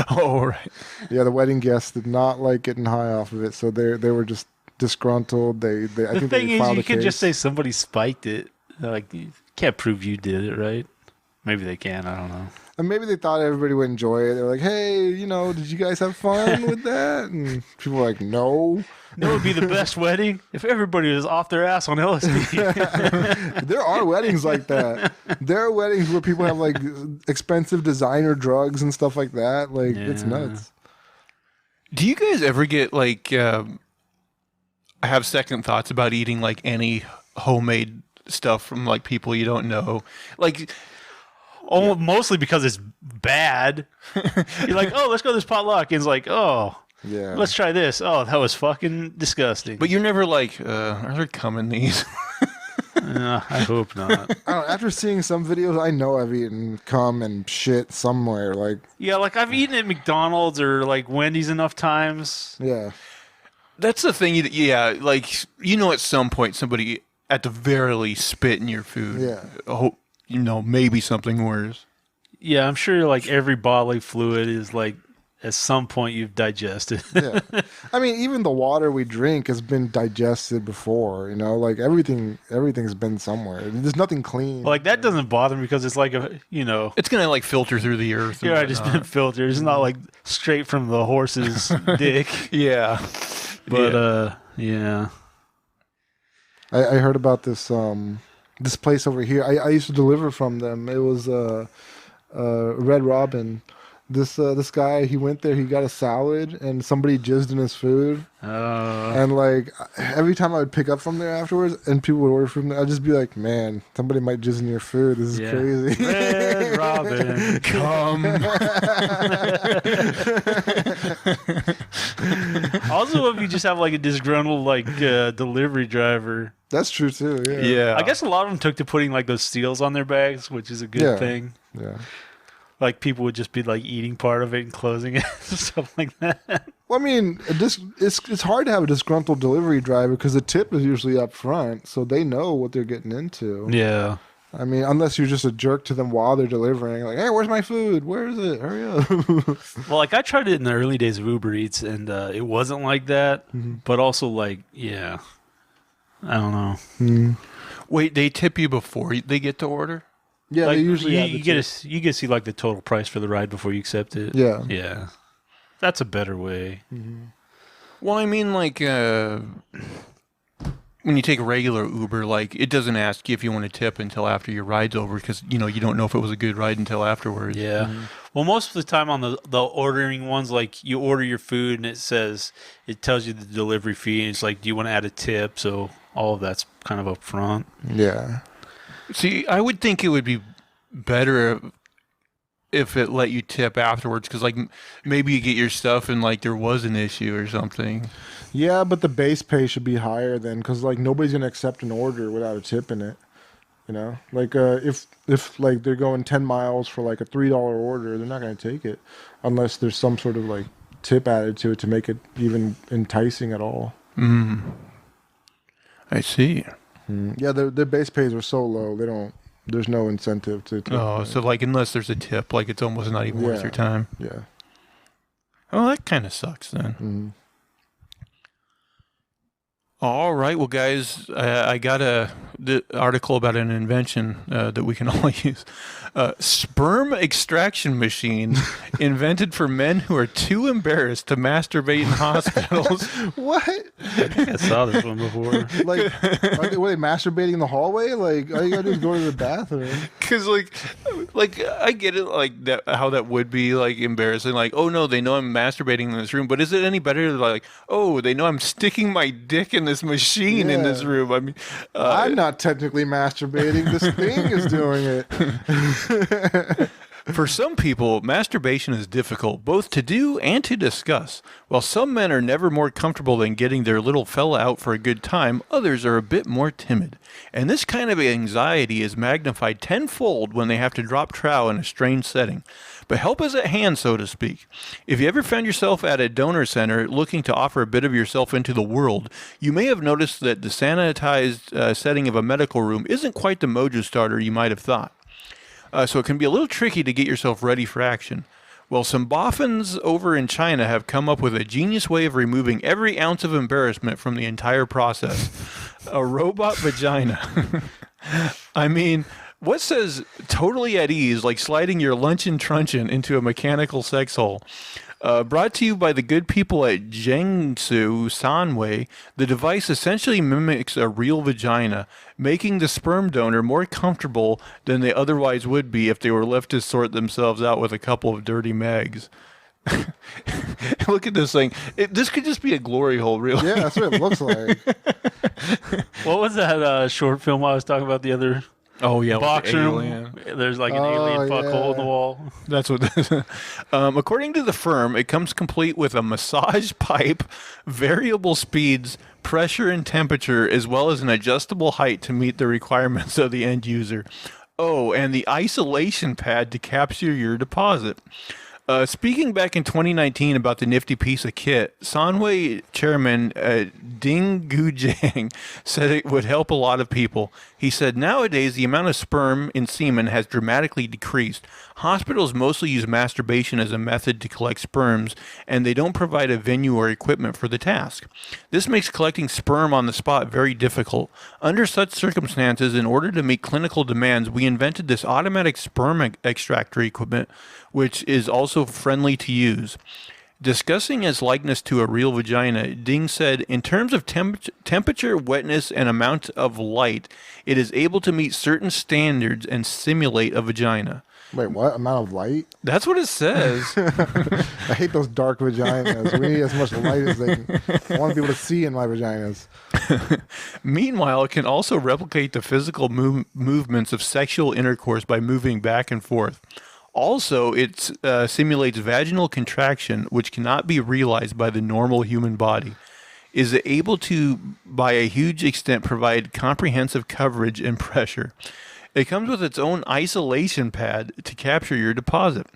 Oh right. Yeah, the wedding guests did not like getting high off of it, so they were just disgruntled. I The think thing they is, filed you a can case. just say somebody spiked it. Like, you can't prove you did it, right? Maybe they can. I don't know. And maybe they thought everybody would enjoy it. They were like, "Hey, did you guys have fun with that?" And people were like, "No." That would be the best wedding if everybody was off their ass on LSD. There are weddings like that. There are weddings where people have like expensive designer drugs and stuff like that. Like it's Yeah. nuts. Do you guys ever get like have second thoughts about eating like any homemade stuff from like people you don't know? Like Oh, mostly because it's bad. You're like, oh, let's go to this potluck. And it's like, oh, Yeah. let's try this. Oh, that was fucking disgusting. but you're never like, are there cum in these? I hope not. I don't know, after seeing some videos, I know I've eaten cum and shit somewhere. Like, Yeah, like I've eaten at McDonald's or like Wendy's enough times. yeah. That's the thing. Like at some point somebody at the very least spit in your food. Yeah. Oh, maybe something worse. Yeah, I'm sure like every bodily fluid is like at some point you've digested. Yeah. I mean, even the water we drink has been digested before, like everything's been somewhere. There's nothing clean. Like that doesn't bother me because it's like It's gonna like filter through the earth. and yeah, I just been whatnot. filtered. It's not like straight from the horse's dick. Yeah. But yeah. I heard about this this place over here. I used to deliver from them. It was Red Robin. This guy, he went there, he got a salad, and somebody jizzed in his food. And like every time I would pick up from there afterwards, and people would order from there, I'd just be like, "Man, somebody might jizz in your food. This is crazy." Red Robin, come. Also, if you just have like a disgruntled like delivery driver, That's true too. Yeah. Yeah. I guess a lot of them took to putting like those seals on their bags, which is a good thing. Yeah. Like people would just be like eating part of it and closing it, stuff like that. Well, I mean, it's hard to have a disgruntled delivery driver because the tip is usually up front, so they know what they're getting into. Yeah. I mean, unless you're just a jerk to them while they're delivering, like, "Hey, where's my food? Where is it? Hurry up!" Well, like I tried it in the early days of Uber Eats, and it wasn't like that. But also, like, yeah, I don't know. Wait, they tip you before they get to order? Yeah, Like, they usually have you the get tip. you get to see like the total price for the ride before you accept it. Yeah. Yeah, that's a better way. Well, I mean, like, when you take a regular Uber, like, it doesn't ask you if you want to tip until after your ride's over because, you don't know if it was a good ride until afterwards. Yeah. Well, most of the time on the ordering ones, like you order your food and it tells you the delivery fee and it's like, do you want to add a tip? So all of that's kind of up front. Yeah. See, I would think it would be better if it let you tip afterwards because, like, maybe you get your stuff and, like, there was an issue or something. Yeah, but the base pay should be higher then, because like nobody's gonna accept an order without a tip in it. Like if like they're going 10 miles for like a $3 order, they're not gonna take it unless there's some sort of like tip added to it to make it even enticing at all. I see. Yeah, their base pays are so low, they don't. There's no incentive to. Oh, so, like, unless there's a tip, like, it's almost not even worth Yeah. your time. Yeah. Oh, that kind of sucks then. All right, well, guys, I got the article about an invention that we can all use. Sperm extraction machine invented for men who are too embarrassed to masturbate in hospitals. What? I think I saw this one before. Like, were they masturbating in the hallway? Like, all you gotta do is go to the bathroom. Because, like I get it, like that, how that would be like embarrassing. Like, oh no, they know I'm masturbating in this room. But is it any better? Like, oh, they know I'm sticking my dick in this machine in this Yeah. room. I mean, I'm not technically masturbating. This thing is doing it. for some people, masturbation is difficult both to do and to discuss. While some men are never more comfortable than getting their little fella out for a good time, others are a bit more timid. And this kind of anxiety is magnified tenfold when they have to drop trow in a strange setting. But help is at hand, so to speak. If you ever found yourself at a donor center looking to offer a bit of yourself into the world, you may have noticed that the sanitized setting of a medical room isn't quite the mojo starter you might have thought. So it can be a little tricky to get yourself ready for action. Well, some boffins over in China have come up with a genius way of removing every ounce of embarrassment from the entire process. A robot vagina. I mean, what says totally at ease, like sliding your luncheon truncheon into a mechanical sex hole? Brought to you by the good people at Jiangsu Sanwei, the device essentially mimics a real vagina, making the sperm donor more comfortable than they otherwise would be if they were left to sort themselves out with a couple of dirty mags. Look at this thing. This could just be a glory hole, really. Yeah, that's what it looks like. What was that short film I was talking about the other Oh, yeah. box with the room? alien. There's like an Oh, alien fuck hole in the yeah. wall. That's what this is. According to the firm, it comes complete with a massage pipe, variable speeds, pressure and temperature, as well as an adjustable height to meet the requirements of the end user. Oh, and the isolation pad to capture your deposit. Speaking back in 2019 about the nifty piece of kit, Sanwei chairman Ding Gujiang said it would help a lot of people. He said, nowadays, the amount of sperm in semen has dramatically decreased. Hospitals mostly use masturbation as a method to collect sperms, and they don't provide a venue or equipment for the task. This makes collecting sperm on the spot very difficult. Under such circumstances, in order to meet clinical demands, we invented this automatic sperm extractor equipment, which is also friendly to use. Discussing its likeness to a real vagina, Ding said, in terms of temperature, wetness, and amount of light, it is able to meet certain standards and simulate a vagina. Wait, what amount of light? That's what it says. I hate those dark vaginas. We need as much light as they can. I want to be able to see in my vaginas. Meanwhile, it can also replicate the physical movements of sexual intercourse by moving back and forth. Also, it simulates vaginal contraction, which cannot be realized by the normal human body. Is able to, by a huge extent, provide comprehensive coverage and pressure. It comes with its own isolation pad to capture your deposit.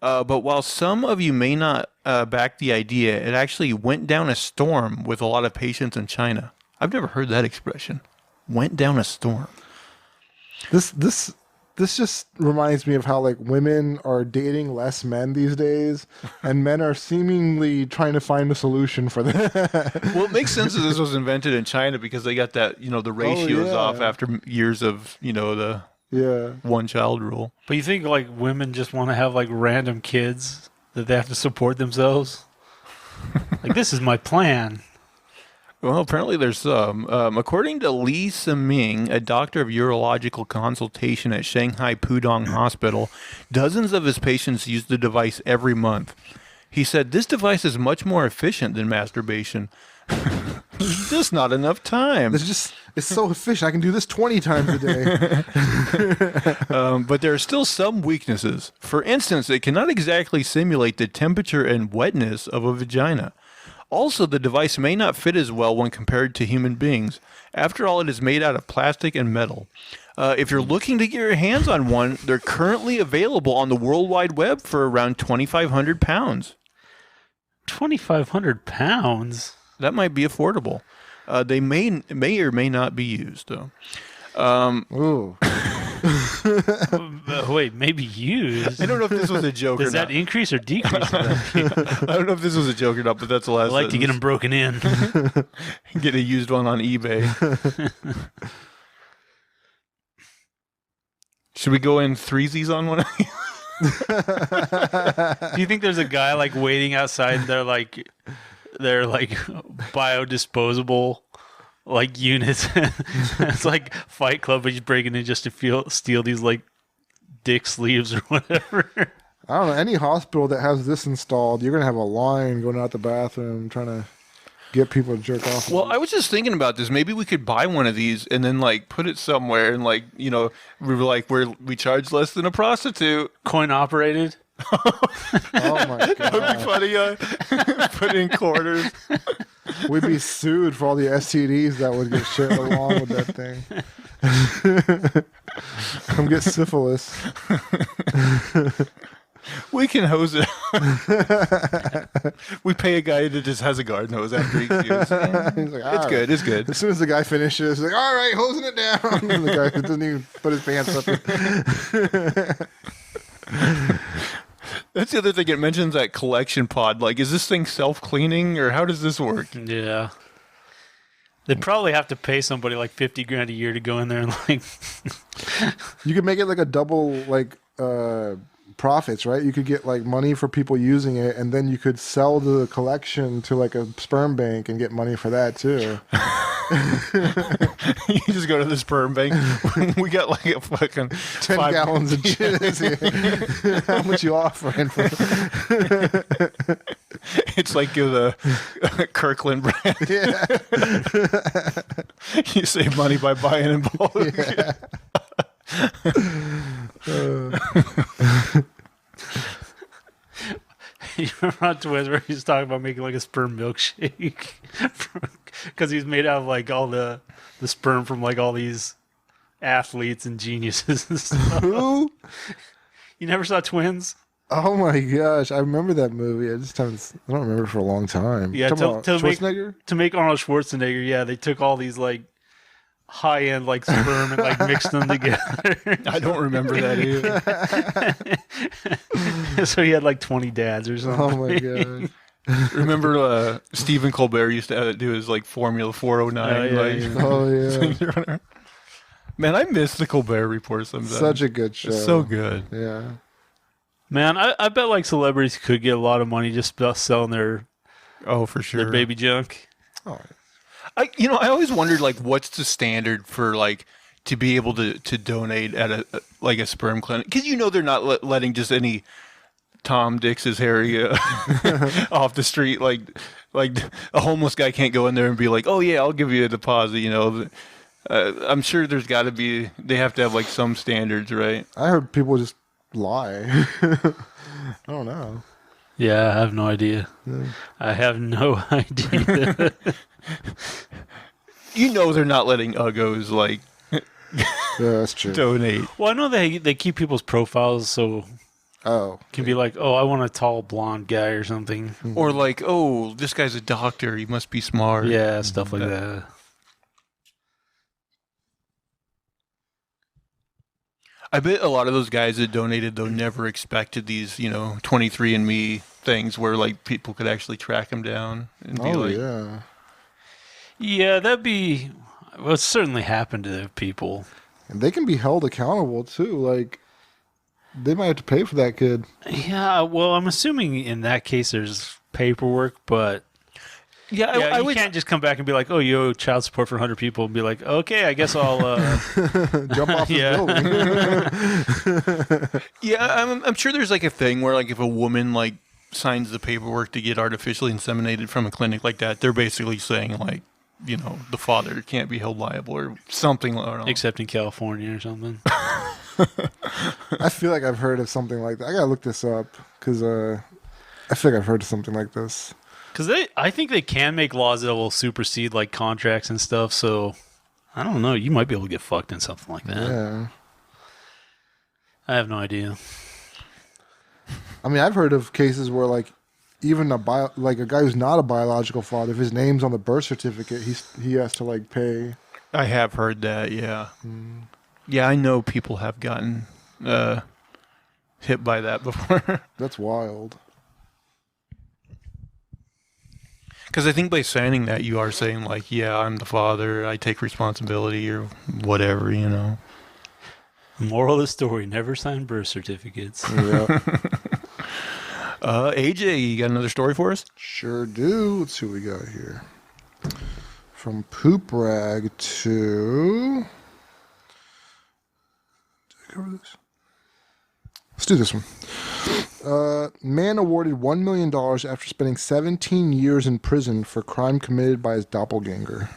But while some of you may not back the idea, it actually went down a storm with a lot of patients in China. I've never heard that expression. Went down a storm. This just reminds me of how like women are dating less men these days, and men are seemingly trying to find a solution for that. Well, it makes sense that this was invented in China because they got that, the ratios yeah. off after years of, the Yeah. one-child rule. But you think like women just want to have like random kids that they have to support themselves? Like, this is my plan. Well, apparently there's some. According to Li Siming, a doctor of urological consultation at Shanghai Pudong Hospital, dozens of his patients use the device every month. He said, this device is much more efficient than masturbation. There's just not enough time. It's so efficient. I can do this 20 times a day. But there are still some weaknesses. For instance, it cannot exactly simulate the temperature and wetness of a vagina. Also, the device may not fit as well when compared to human beings. After all, it is made out of plastic and metal. If you're looking to get your hands on one, they're currently available on the World Wide Web for around £2,500. 2,500 pounds? That might be affordable. They may or may not be used, though. Ooh. Wait, maybe used? I don't know if this was a joke Does or that not. increase or decrease? I don't know if this was a joke or not, but that's the last I like to get them broken in. Get a used one on eBay. Should we go in threesies on one? Do you think there's a guy like waiting outside their biodisposable like units? It's like Fight Club, but he's breaking in just to steal these like dick sleeves or whatever. I don't know. Any hospital that has this installed, you're going to have a line going out the bathroom trying to get people to jerk off. Well, I was just thinking about this. Maybe we could buy one of these and then like put it somewhere and like, we were like, we charge less than a prostitute. Coin operated. Oh my That would be god. funny. Put in quarters. We'd be sued for all the STDs that would get shared along with that thing. Come get syphilis. We can hose it. We pay a guy that just has a garden hose after each use. He's like, It's "All right." good. It's good. As soon as the guy finishes, he's like, all right, hosing it down. And the guy doesn't even put his pants up. That's the other thing. It mentions that collection pod. Like, is this thing self-cleaning or how does this work? Yeah. They'd probably have to pay somebody like $50,000 a year to go in there and like. You could make it like a double like profits, right? You could get like money for people using it, and then you could sell the collection to like a sperm bank and get money for that too. You just go to the sperm bank. We got like a fucking 10 gallons of jizz here. How much you offering for? It's like the Kirkland brand. Yeah. You save money by buying in bulk. Yeah. You remember on Twitter where he was talking about making like a sperm milkshake? Because he's made out of like all the sperm from like all these athletes and geniuses and stuff. Who? You never saw Twins? Oh my gosh, I remember that movie. I don't remember it for a long time. Yeah, Talking about Schwarzenegger. to make Arnold Schwarzenegger, yeah, they took all these like high-end like sperm and like mixed them together. I don't remember that either. So he had like 20 dads or something. Oh my god. Remember Stephen Colbert used to do his like Formula 409. Oh, yeah, like, yeah. Oh yeah. Man, I miss the Colbert Report sometimes. Such a good show. It's so good. Yeah. Man, I bet like celebrities could get a lot of money just about selling their Oh, for sure. baby junk. Oh. I always wondered like what's the standard for like to be able to donate at like a sperm clinic, because they're not letting just any Tom Dix's Harry off the street, like a homeless guy can't go in there and be like, oh yeah, I'll give you a deposit. I'm sure there's got to be, they have to have like some standards, right? I heard people just lie. I don't know. Yeah, I have no idea. I have no idea. They're not letting uggos like Yeah, that's true. donate. Well, I know they keep people's profiles so Oh, it can be like, oh, I want a tall blonde guy or something. Or like, oh, this guy's a doctor, he must be smart. Yeah, stuff like that. I bet a lot of those guys that donated though never expected these 23andMe things where like people could actually track them down and be like, yeah. Yeah, well, it's certainly happened to people. And they can be held accountable too. Like, they might have to pay for that kid. Yeah, well, I'm assuming in that case there's paperwork, but yeah, you can't just come back and be like, oh, you owe child support for 100 people and be like, okay, I guess I'll... Jump off the building. Yeah, I'm sure there's like a thing where like if a woman like signs the paperwork to get artificially inseminated from a clinic like that, they're basically saying like, the father can't be held liable or something. I don't know. Except in California or something. I feel like I've heard of something like that. I gotta look this up because I feel like I've heard of something like this. Because I think they can make laws that will supersede like contracts and stuff. So I don't know. You might be able to get fucked in something like that. Yeah. I have no idea. I mean, I've heard of cases where like even a guy who's not a biological father, if his name's on the birth certificate, he has to like pay. I have heard that. Yeah. Yeah, I know people have gotten hit by that before. That's wild. Because I think by signing that, you are saying like, yeah, I'm the father, I take responsibility or whatever, Moral of the story: never sign birth certificates. Yeah. AJ, you got another story for us? Sure do. Let's see what we got here. From poop rag to... Did I cover this? Let's do this one. Man awarded $1 million after spending 17 years in prison for crime committed by his doppelganger.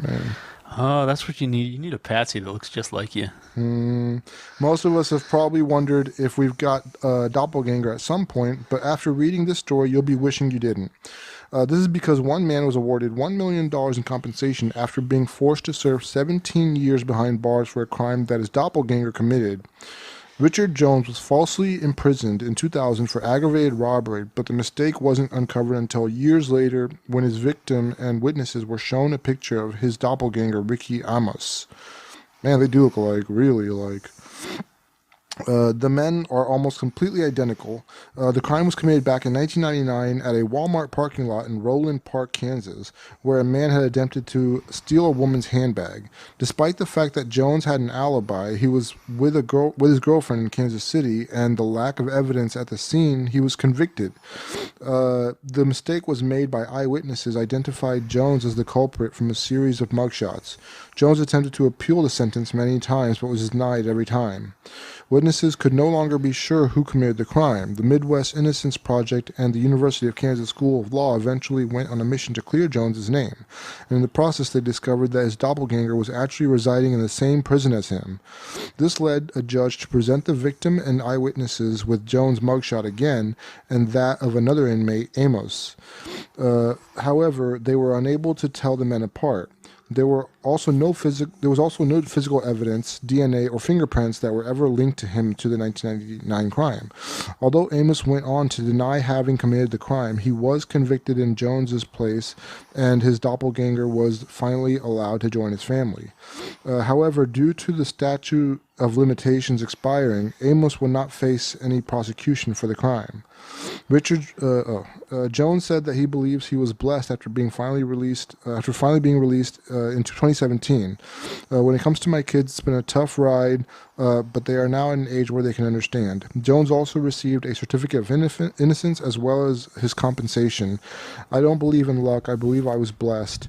Man. Oh, that's what you need. You need a patsy that looks just like you. Most of us have probably wondered if we've got a doppelganger at some point, but after reading this story, you'll be wishing you didn't. This is because one man was awarded $1 million in compensation after being forced to serve 17 years behind bars for a crime that his doppelganger committed. Richard Jones was falsely imprisoned in 2000 for aggravated robbery, but the mistake wasn't uncovered until years later when his victim and witnesses were shown a picture of his doppelganger, Ricky Amos. Man, they do look alike, really alike. The men are almost completely identical. The crime was committed back in 1999 at a Walmart parking lot in Roland Park, Kansas, where a man had attempted to steal a woman's handbag. Despite the fact that Jones had an alibi, he was with his girlfriend in Kansas City, and the lack of evidence at the scene, he was convicted. The mistake was made by eyewitnesses identified Jones as the culprit from a series of mugshots. Jones attempted to appeal the sentence many times, but was denied every time. Witnesses could no longer be sure who committed the crime. The Midwest Innocence Project and the University of Kansas School of Law eventually went on a mission to clear Jones's name. And in the process, they discovered that his doppelganger was actually residing in the same prison as him. This led a judge to present the victim and eyewitnesses with Jones' mugshot again, and that of another inmate, Amos. However, they were unable to tell the men apart. There was also no physical evidence, DNA, or fingerprints that were ever linked to him to the 1999 crime. Although Amos went on to deny having committed the crime, he was convicted in Jones's place, and his doppelganger was finally allowed to join his family. However, due to the statute of limitations expiring, Amos would not face any prosecution for the crime. Jones said that he believes he was blessed after finally being released in 2017. When it comes to my kids, it's been a tough ride, but they are now at an age where they can understand. Jones also received a certificate of innocence as well as his compensation. I don't believe in luck. I believe I was blessed.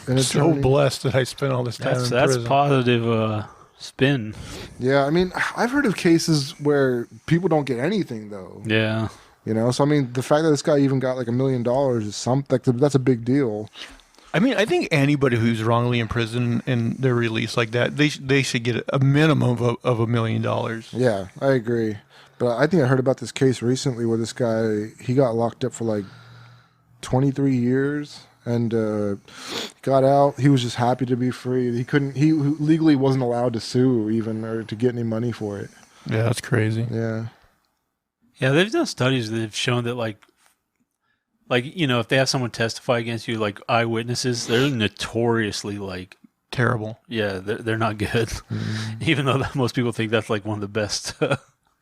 an So attorney. blessed that I spent all this time in That's prison. positive spin. Yeah, I mean, I've heard of cases where people don't get anything though. Yeah. You know, so I mean, the fact that this guy even got like $1 million is something. That's a big deal. I mean, I think anybody who's wrongly in prison and they're released like that, they should get a minimum of $1 million. Yeah, I agree. But I think I heard about this case recently where this guy, he got locked up for like 23 years and got out. He was just happy to be free. He legally wasn't allowed to sue even or to get any money for it. Yeah, that's crazy. Yeah. Yeah, they've done studies that have shown that like if they have someone testify against you, like eyewitnesses, they're notoriously like, Terrible. yeah, they're not good. Even though most people think that's like one of the best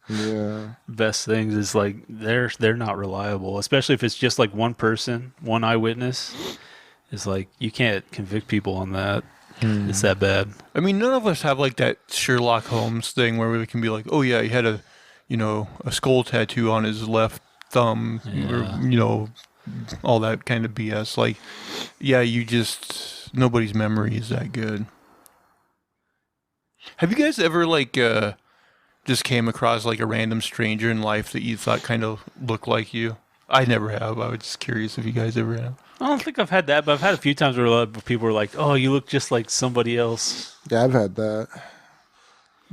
Yeah. best things is like they're not reliable, especially if it's just like one person, one eyewitness. It's like you can't convict people on that. It's that bad. I mean, none of us have like that Sherlock Holmes thing where we can be like, oh yeah, he had a skull tattoo on his left thumb, or all that kind of BS. Like, yeah, nobody's memory is that good. Have you guys ever like just came across like a random stranger in life that you thought kind of looked like you? I never have. I was just curious if you guys ever have. I don't think I've had that, but I've had a few times where a lot of people were like, "Oh, you look just like somebody else." Yeah, I've had that.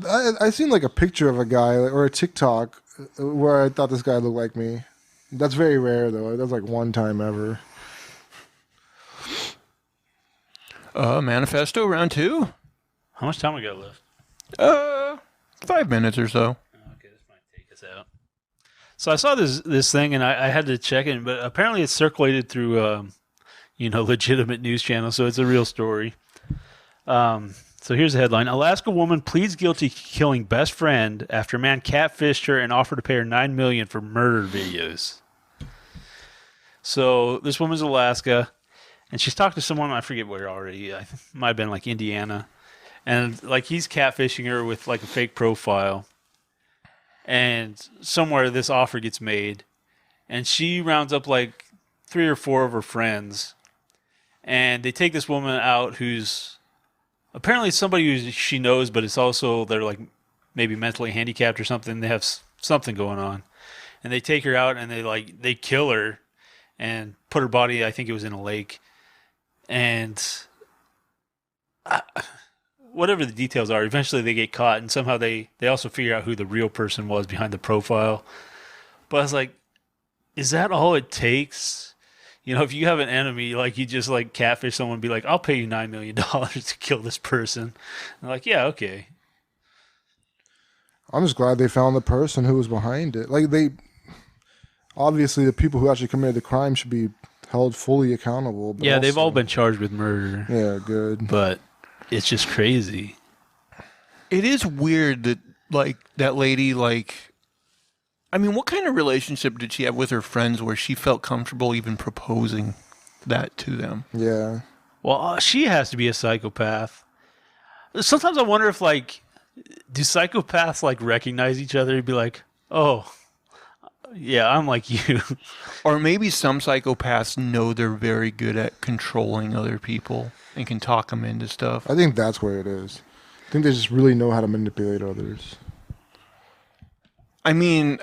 I seen like a picture of a guy or a TikTok where I thought this guy looked like me. That's very rare though. That's like one time ever. Manifesto round 2. How much time we got left? 5 minutes or so. Okay, this might take us out. So I saw this thing and I had to check it, but apparently it's circulated through legitimate news channels, so it's a real story. So here's the headline: Alaska woman pleads guilty to killing best friend after man catfished her and offered to pay her $9 million for murder videos. So this woman's in Alaska, and she's talked to someone, I forget where already. I think it might have been like Indiana. And like he's catfishing her with like a fake profile. And somewhere this offer gets made. And she rounds up like 3 or 4 of her friends. And they take this woman out who's apparently somebody who she knows, but it's also they're like maybe mentally handicapped or something. They have something going on. And they take her out and they kill her and put her body, I think it was in a lake. And whatever the details are, eventually they get caught, and somehow they also figure out who the real person was behind the profile. But I was like, is that all it takes? You know, if you have an enemy, like you just like catfish someone and be like, I'll pay you $9 million to kill this person. And they're like, yeah, okay. I'm just glad they found the person who was behind it. Like obviously the people who actually committed the crime should be held fully accountable. But Yeah, they've all also- been charged with murder. Yeah, good. But it's just crazy. It is weird that like that lady I mean, what kind of relationship did she have with her friends where she felt comfortable even proposing that to them? Yeah. Well, she has to be a psychopath. Sometimes I wonder if, like, do psychopaths, like, recognize each other and be like, oh, yeah, I'm like you. Or maybe some psychopaths know they're very good at controlling other people and can talk them into stuff. I think that's where it is. I think they just really know how to manipulate others. I mean,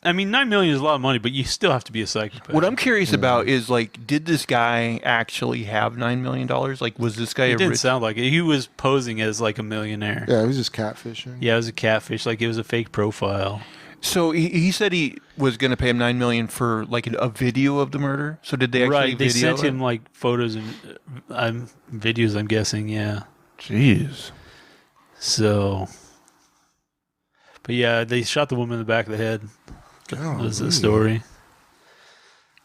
$9 million is a lot of money, but you still have to be a psychopath. what I'm curious about is, like, did this guy actually have $9 million? Like, was this guy It a didn't rich... sound like it. He was posing as, like, a millionaire. Yeah, he was just catfishing. Yeah, it was a catfish. Like, it was a fake profile. So he said he was going to pay him $9 million for, like, a video of the murder? So did they actually Right, they video sent it? him, like, photos and videos, I'm guessing, yeah. Jeez. So... But yeah, they shot the woman in the back of the head. That was the story.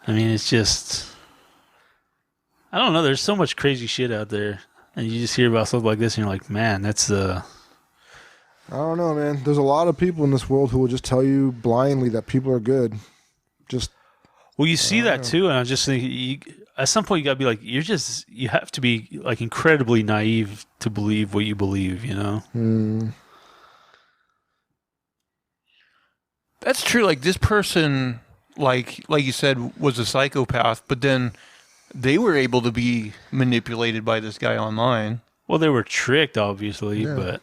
I mean, it's just... I don't know, there's so much crazy shit out there. And you just hear about stuff like this and you're like, man, that's I don't know, man. There's a lot of people in this world who will just tell you blindly that people are good. Just... Well, you see that too, and I just think at some point you gotta be like, you have to be like incredibly naive to believe what you believe, you know? That's true. Like, this person, like you said, was a psychopath, but then they were able to be manipulated by this guy online. Well, they were tricked, obviously, Yeah. but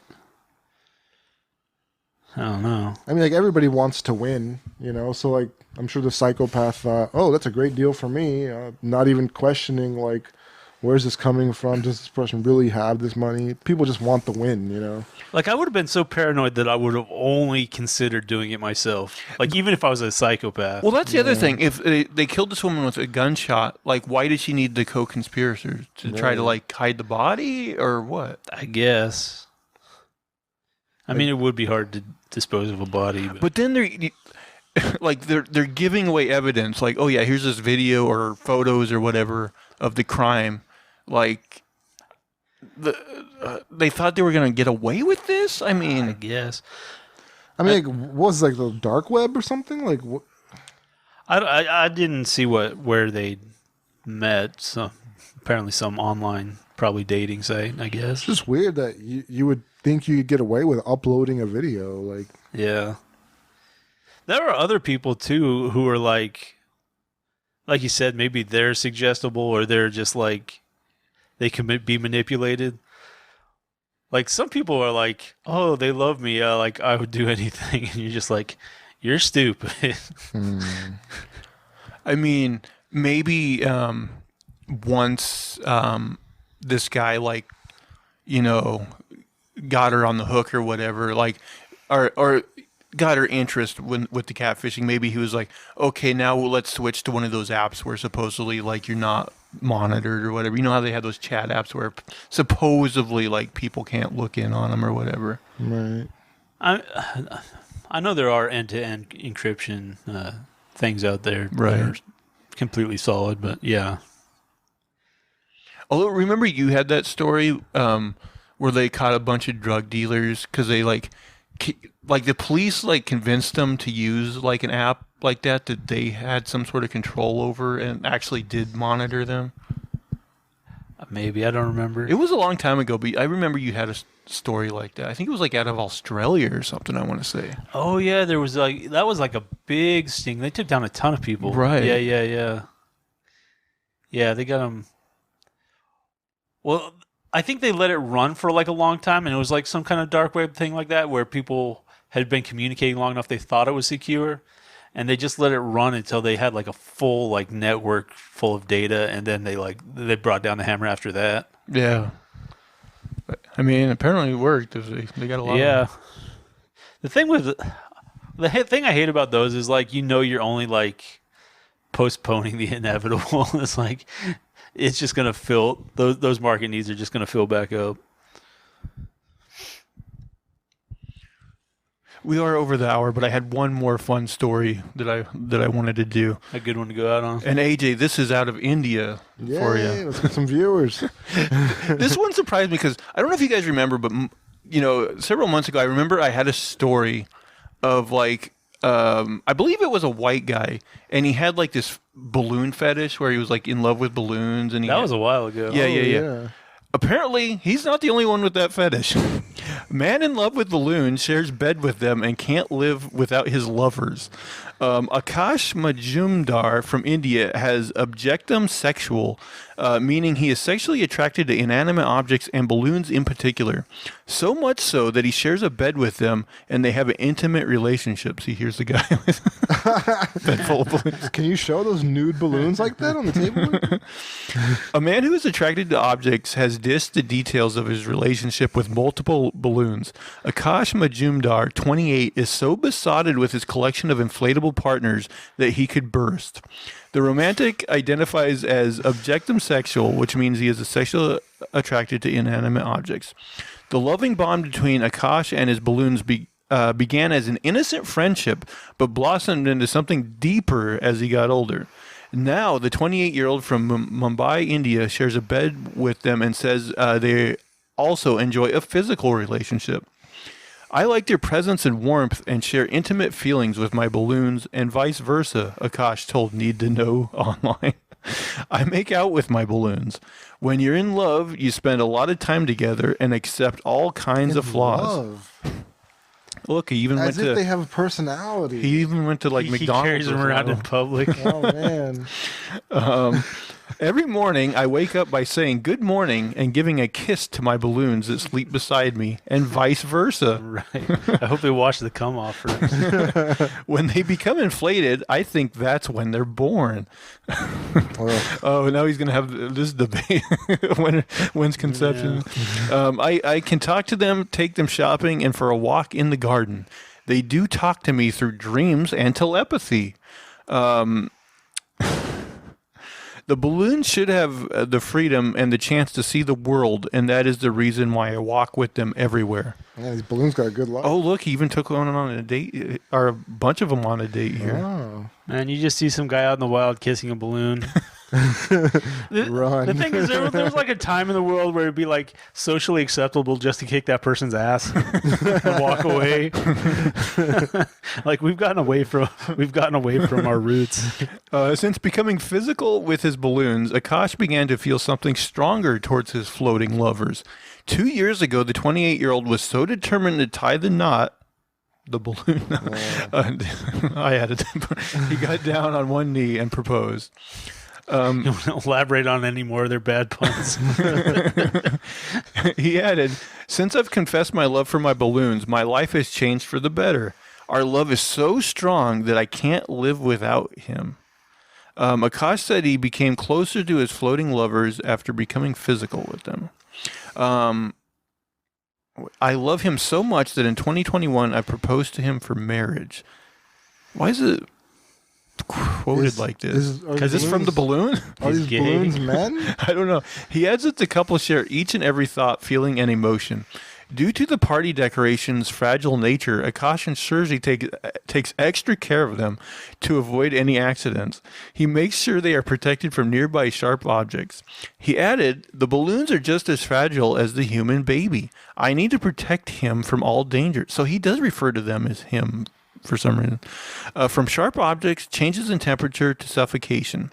I don't know. I mean, like, everybody wants to win, you know? So, like, I'm sure the psychopath thought, oh, that's a great deal for me. Not even questioning, like, where's this coming from? Does this person really have this money? People just want the win, you know? Like, I would have been so paranoid that I would have only considered doing it myself. Like, even if I was a psychopath. Well, that's the other thing. If they killed this woman with a gunshot, like, why did she need the co-conspirators to try to like hide the body or what? I guess. I mean, it would be hard to dispose of a body. But then they're giving away evidence. Like, oh yeah, here's this video or photos or whatever of the crime. Like, they thought they were gonna get away with this. I I mean, guess. I mean, like, was like the dark web or something? Like, what? I didn't see where they met. So apparently some online, probably dating site, I guess. It's just weird that you would think you'd get away with uploading a video. Like, Yeah. There are other people too who are like you said, maybe they're suggestible or they're just like they can be manipulated. Like some people are like, "Oh, they love me. Like I would do anything," and you're just like, "You're stupid." I mean, maybe once this guy like, got her on the hook or whatever, like, or got her interest with the catfishing. Maybe he was like, okay, now let's switch to one of those apps where supposedly like you're not monitored or whatever. You know how they have those chat apps where supposedly like people can't look in on them or whatever. right? I know there are end-to-end encryption things out there that Right. are completely solid, but yeah. Although, remember you had that story where they caught a bunch of drug dealers because they like the police like convinced them to use like an app like that they had some sort of control over and actually did monitor them. Maybe I don't remember. It was a long time ago, but I remember you had a story like that. I think it was like out of Australia or something, I want to say. Oh yeah, there was like that was like a big sting. They took down a ton of people. Right. Yeah. Yeah, they got them. Well, I think they let it run for like a long time, and it was like some kind of dark web thing like that, where people had been communicating long enough they thought it was secure, and they just let it run until they had like a full like network full of data, and then they brought down the hammer after that. Yeah. But, I mean, apparently it worked. They got a lot. Yeah. The thing with thing I hate about those is like you're only like postponing the inevitable. It's like it's just gonna fill those market needs are just gonna fill back up. We are over the hour, but I had one more fun story that I wanted to do. A good one to go out on. And AJ, this is out of India for Yeah, you. let's get some viewers. This one surprised me because I don't know if you guys remember, but several months ago, I remember I had a story of like I believe it was a white guy, and he had like this balloon fetish where he was like in love with balloons, and That was a while ago. Yeah, Oh, yeah. Apparently, he's not the only one with that fetish. Man in love with balloons shares bed with them and can't live without his lovers. Akash Majumdar from India has objectum sexual, meaning he is sexually attracted to inanimate objects and balloons in particular. So much so that he shares a bed with them and they have an intimate relationship. See, here's the guy with a bed full of balloons. Can you show those nude balloons like that on the table? A man who is attracted to objects has dissed the details of his relationship with multiple balloons. Akash Majumdar, 28, is so besotted with his collection of inflatable partners that he could burst. The romantic identifies as objectum sexual, which means he is sexually attracted to inanimate objects. The loving bond between Akash and his balloons began as an innocent friendship, but blossomed into something deeper as he got older. Now, the 28-year-old from Mumbai, India, shares a bed with them and says they also enjoy a physical relationship. I like their presence and warmth and share intimate feelings with my balloons and vice versa, Akash told Need to Know online. I make out with my balloons. When you're in love, you spend a lot of time together and accept all kinds of flaws. Love. Look, he even As went if they to have a personality. he even went to like He McDonald's. carries them with around one. in public. Oh man. Every morning, I wake up by saying good morning and giving a kiss to my balloons that sleep beside me, and vice versa. Right. I hope they wash the cum off first. When they become inflated, I think that's when they're born. Oh, now he's going to have this debate. When's conception? I can talk to them, take them shopping, and for a walk in the garden. They do talk to me through dreams and telepathy. The balloons should have the freedom and the chance to see the world, and that is the reason why I walk with them everywhere. Yeah, these balloons got a good luck. Oh, look, he even took one on a date, or a bunch of them on a date here. Oh. Man, you just see some guy out in the wild kissing a balloon. Run. The thing is, there was like a time in the world where it'd be like socially acceptable just to kick that person's ass and walk away. Like we've gotten away from our roots. Since becoming physical with his balloons, Akash began to feel something stronger towards his floating lovers. 2 years ago, the 28-year-old was so determined to tie the knot. The balloon. I had it. He got down on one knee and proposed. You want to elaborate on any more of their bad puns? He added, "Since I've confessed my love for my balloons, my life has changed for the better. Our love is so strong that I can't live without him." Akash said he became closer to his floating lovers after becoming physical with them. I love him so much that in 2021 I proposed to him for marriage. Why is it quoted like this? Is this from the balloon? Are these gay. balloons men? I don't know. He adds that the couple share each and every thought, feeling, and emotion. Due to the party decorations' fragile nature, Akash ensures he takes extra care of them to avoid any accidents. He makes sure they are protected from nearby sharp objects. He added, "The balloons are just as fragile as the human baby. I need to protect him from all danger." So he does refer to them as him for some reason. From sharp objects, changes in temperature to suffocation.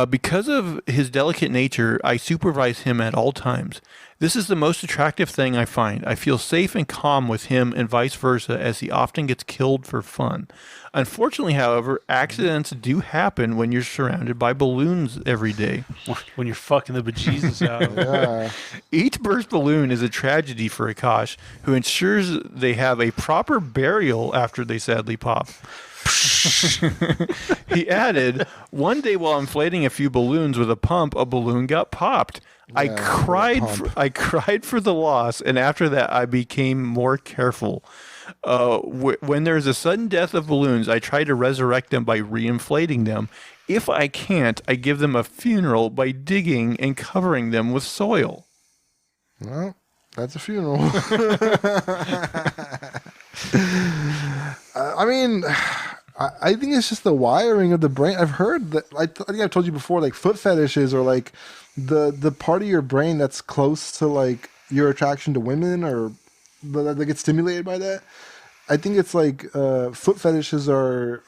Because of his delicate nature, I supervise him at all times. This is the most attractive thing I find. I feel safe and calm with him and vice versa, as he often gets killed for fun. Unfortunately, however, accidents do happen when you're surrounded by balloons every day. When you're fucking the bejesus out. Yeah. Each burst balloon is a tragedy for Akash, who ensures they have a proper burial after they sadly pop. He added, "One day while inflating a few balloons with a pump, a balloon got popped. I cried for the loss, and after that I became more careful. When there is a sudden death of balloons, I try to resurrect them by reinflating them. If I can't, I give them a funeral by digging and covering them with soil." Well, that's a funeral. I mean, I think it's just the wiring of the brain. I've heard that. I think I've told you before. Like foot fetishes, or like the part of your brain that's close to like your attraction to women, or that gets stimulated by that. I think it's like foot fetishes are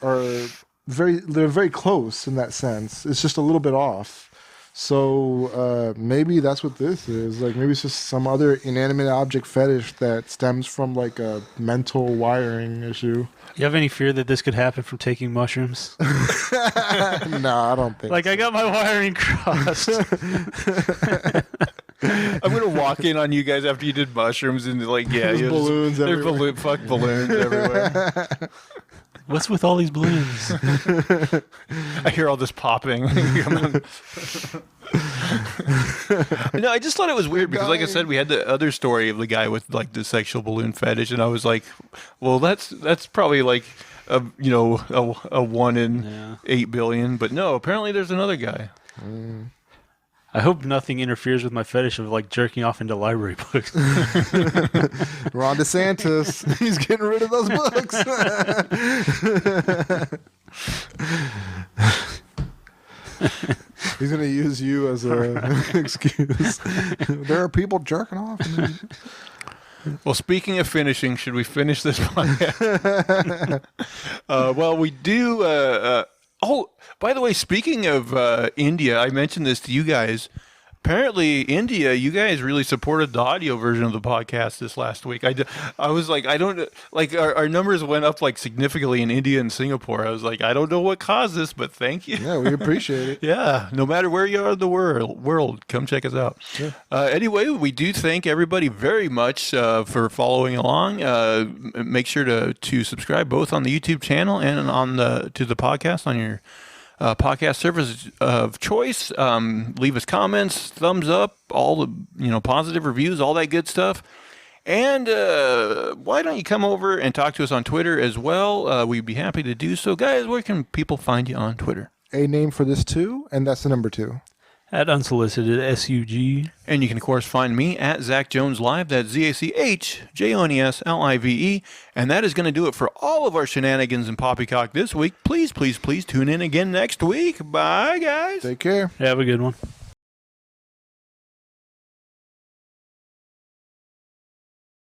very close in that sense. It's just a little bit off. So maybe that's what this is. Like maybe it's just some other inanimate object fetish that stems from like a mental wiring issue. You have any fear that this could happen from taking mushrooms? No, I don't think. Like I got my wiring crossed. I'm gonna walk in on you guys after you did mushrooms and like, yeah, There's balloons there's everywhere. fuck balloons everywhere. What's with all these balloons? I hear all this popping. No, I just thought it was weird because, like I said, we had the other story of the guy with like the sexual balloon fetish, and I was like, well, that's probably like a 1 in 8 billion, but no, apparently there's another guy. I hope nothing interferes with my fetish of like jerking off into library books. Ron DeSantis, he's getting rid of those books. He's going to use you as an excuse. There are people jerking off. Well, speaking of finishing, should we finish this podcast? Well, we do. Oh, by the way, speaking of India, I mentioned this to you guys. Apparently, India, you guys really supported the audio version of the podcast this last week. I was like, I don't like our numbers went up like significantly in India and Singapore. I was like, I don't know what caused this, but thank you. Yeah, we appreciate it. Yeah, no matter where you are in the world, come check us out. Yeah. Anyway, we do thank everybody very much for following along. Make sure to subscribe both on the YouTube channel and on to the podcast on your podcast service of choice. Leave us comments, thumbs up, all the positive reviews, all that good stuff. And why don't you come over and talk to us on Twitter as well? We'd be happy to do so. Guys, where can people find you on Twitter? A name for this 2, and that's the number 2. At Unsolicited SUG. And you can, of course, find me at Zach Jones Live. That's ZachJonesLive. And that is going to do it for all of our shenanigans and poppycock this week. Please, please, please tune in again next week. Bye, guys. Take care. Have a good one.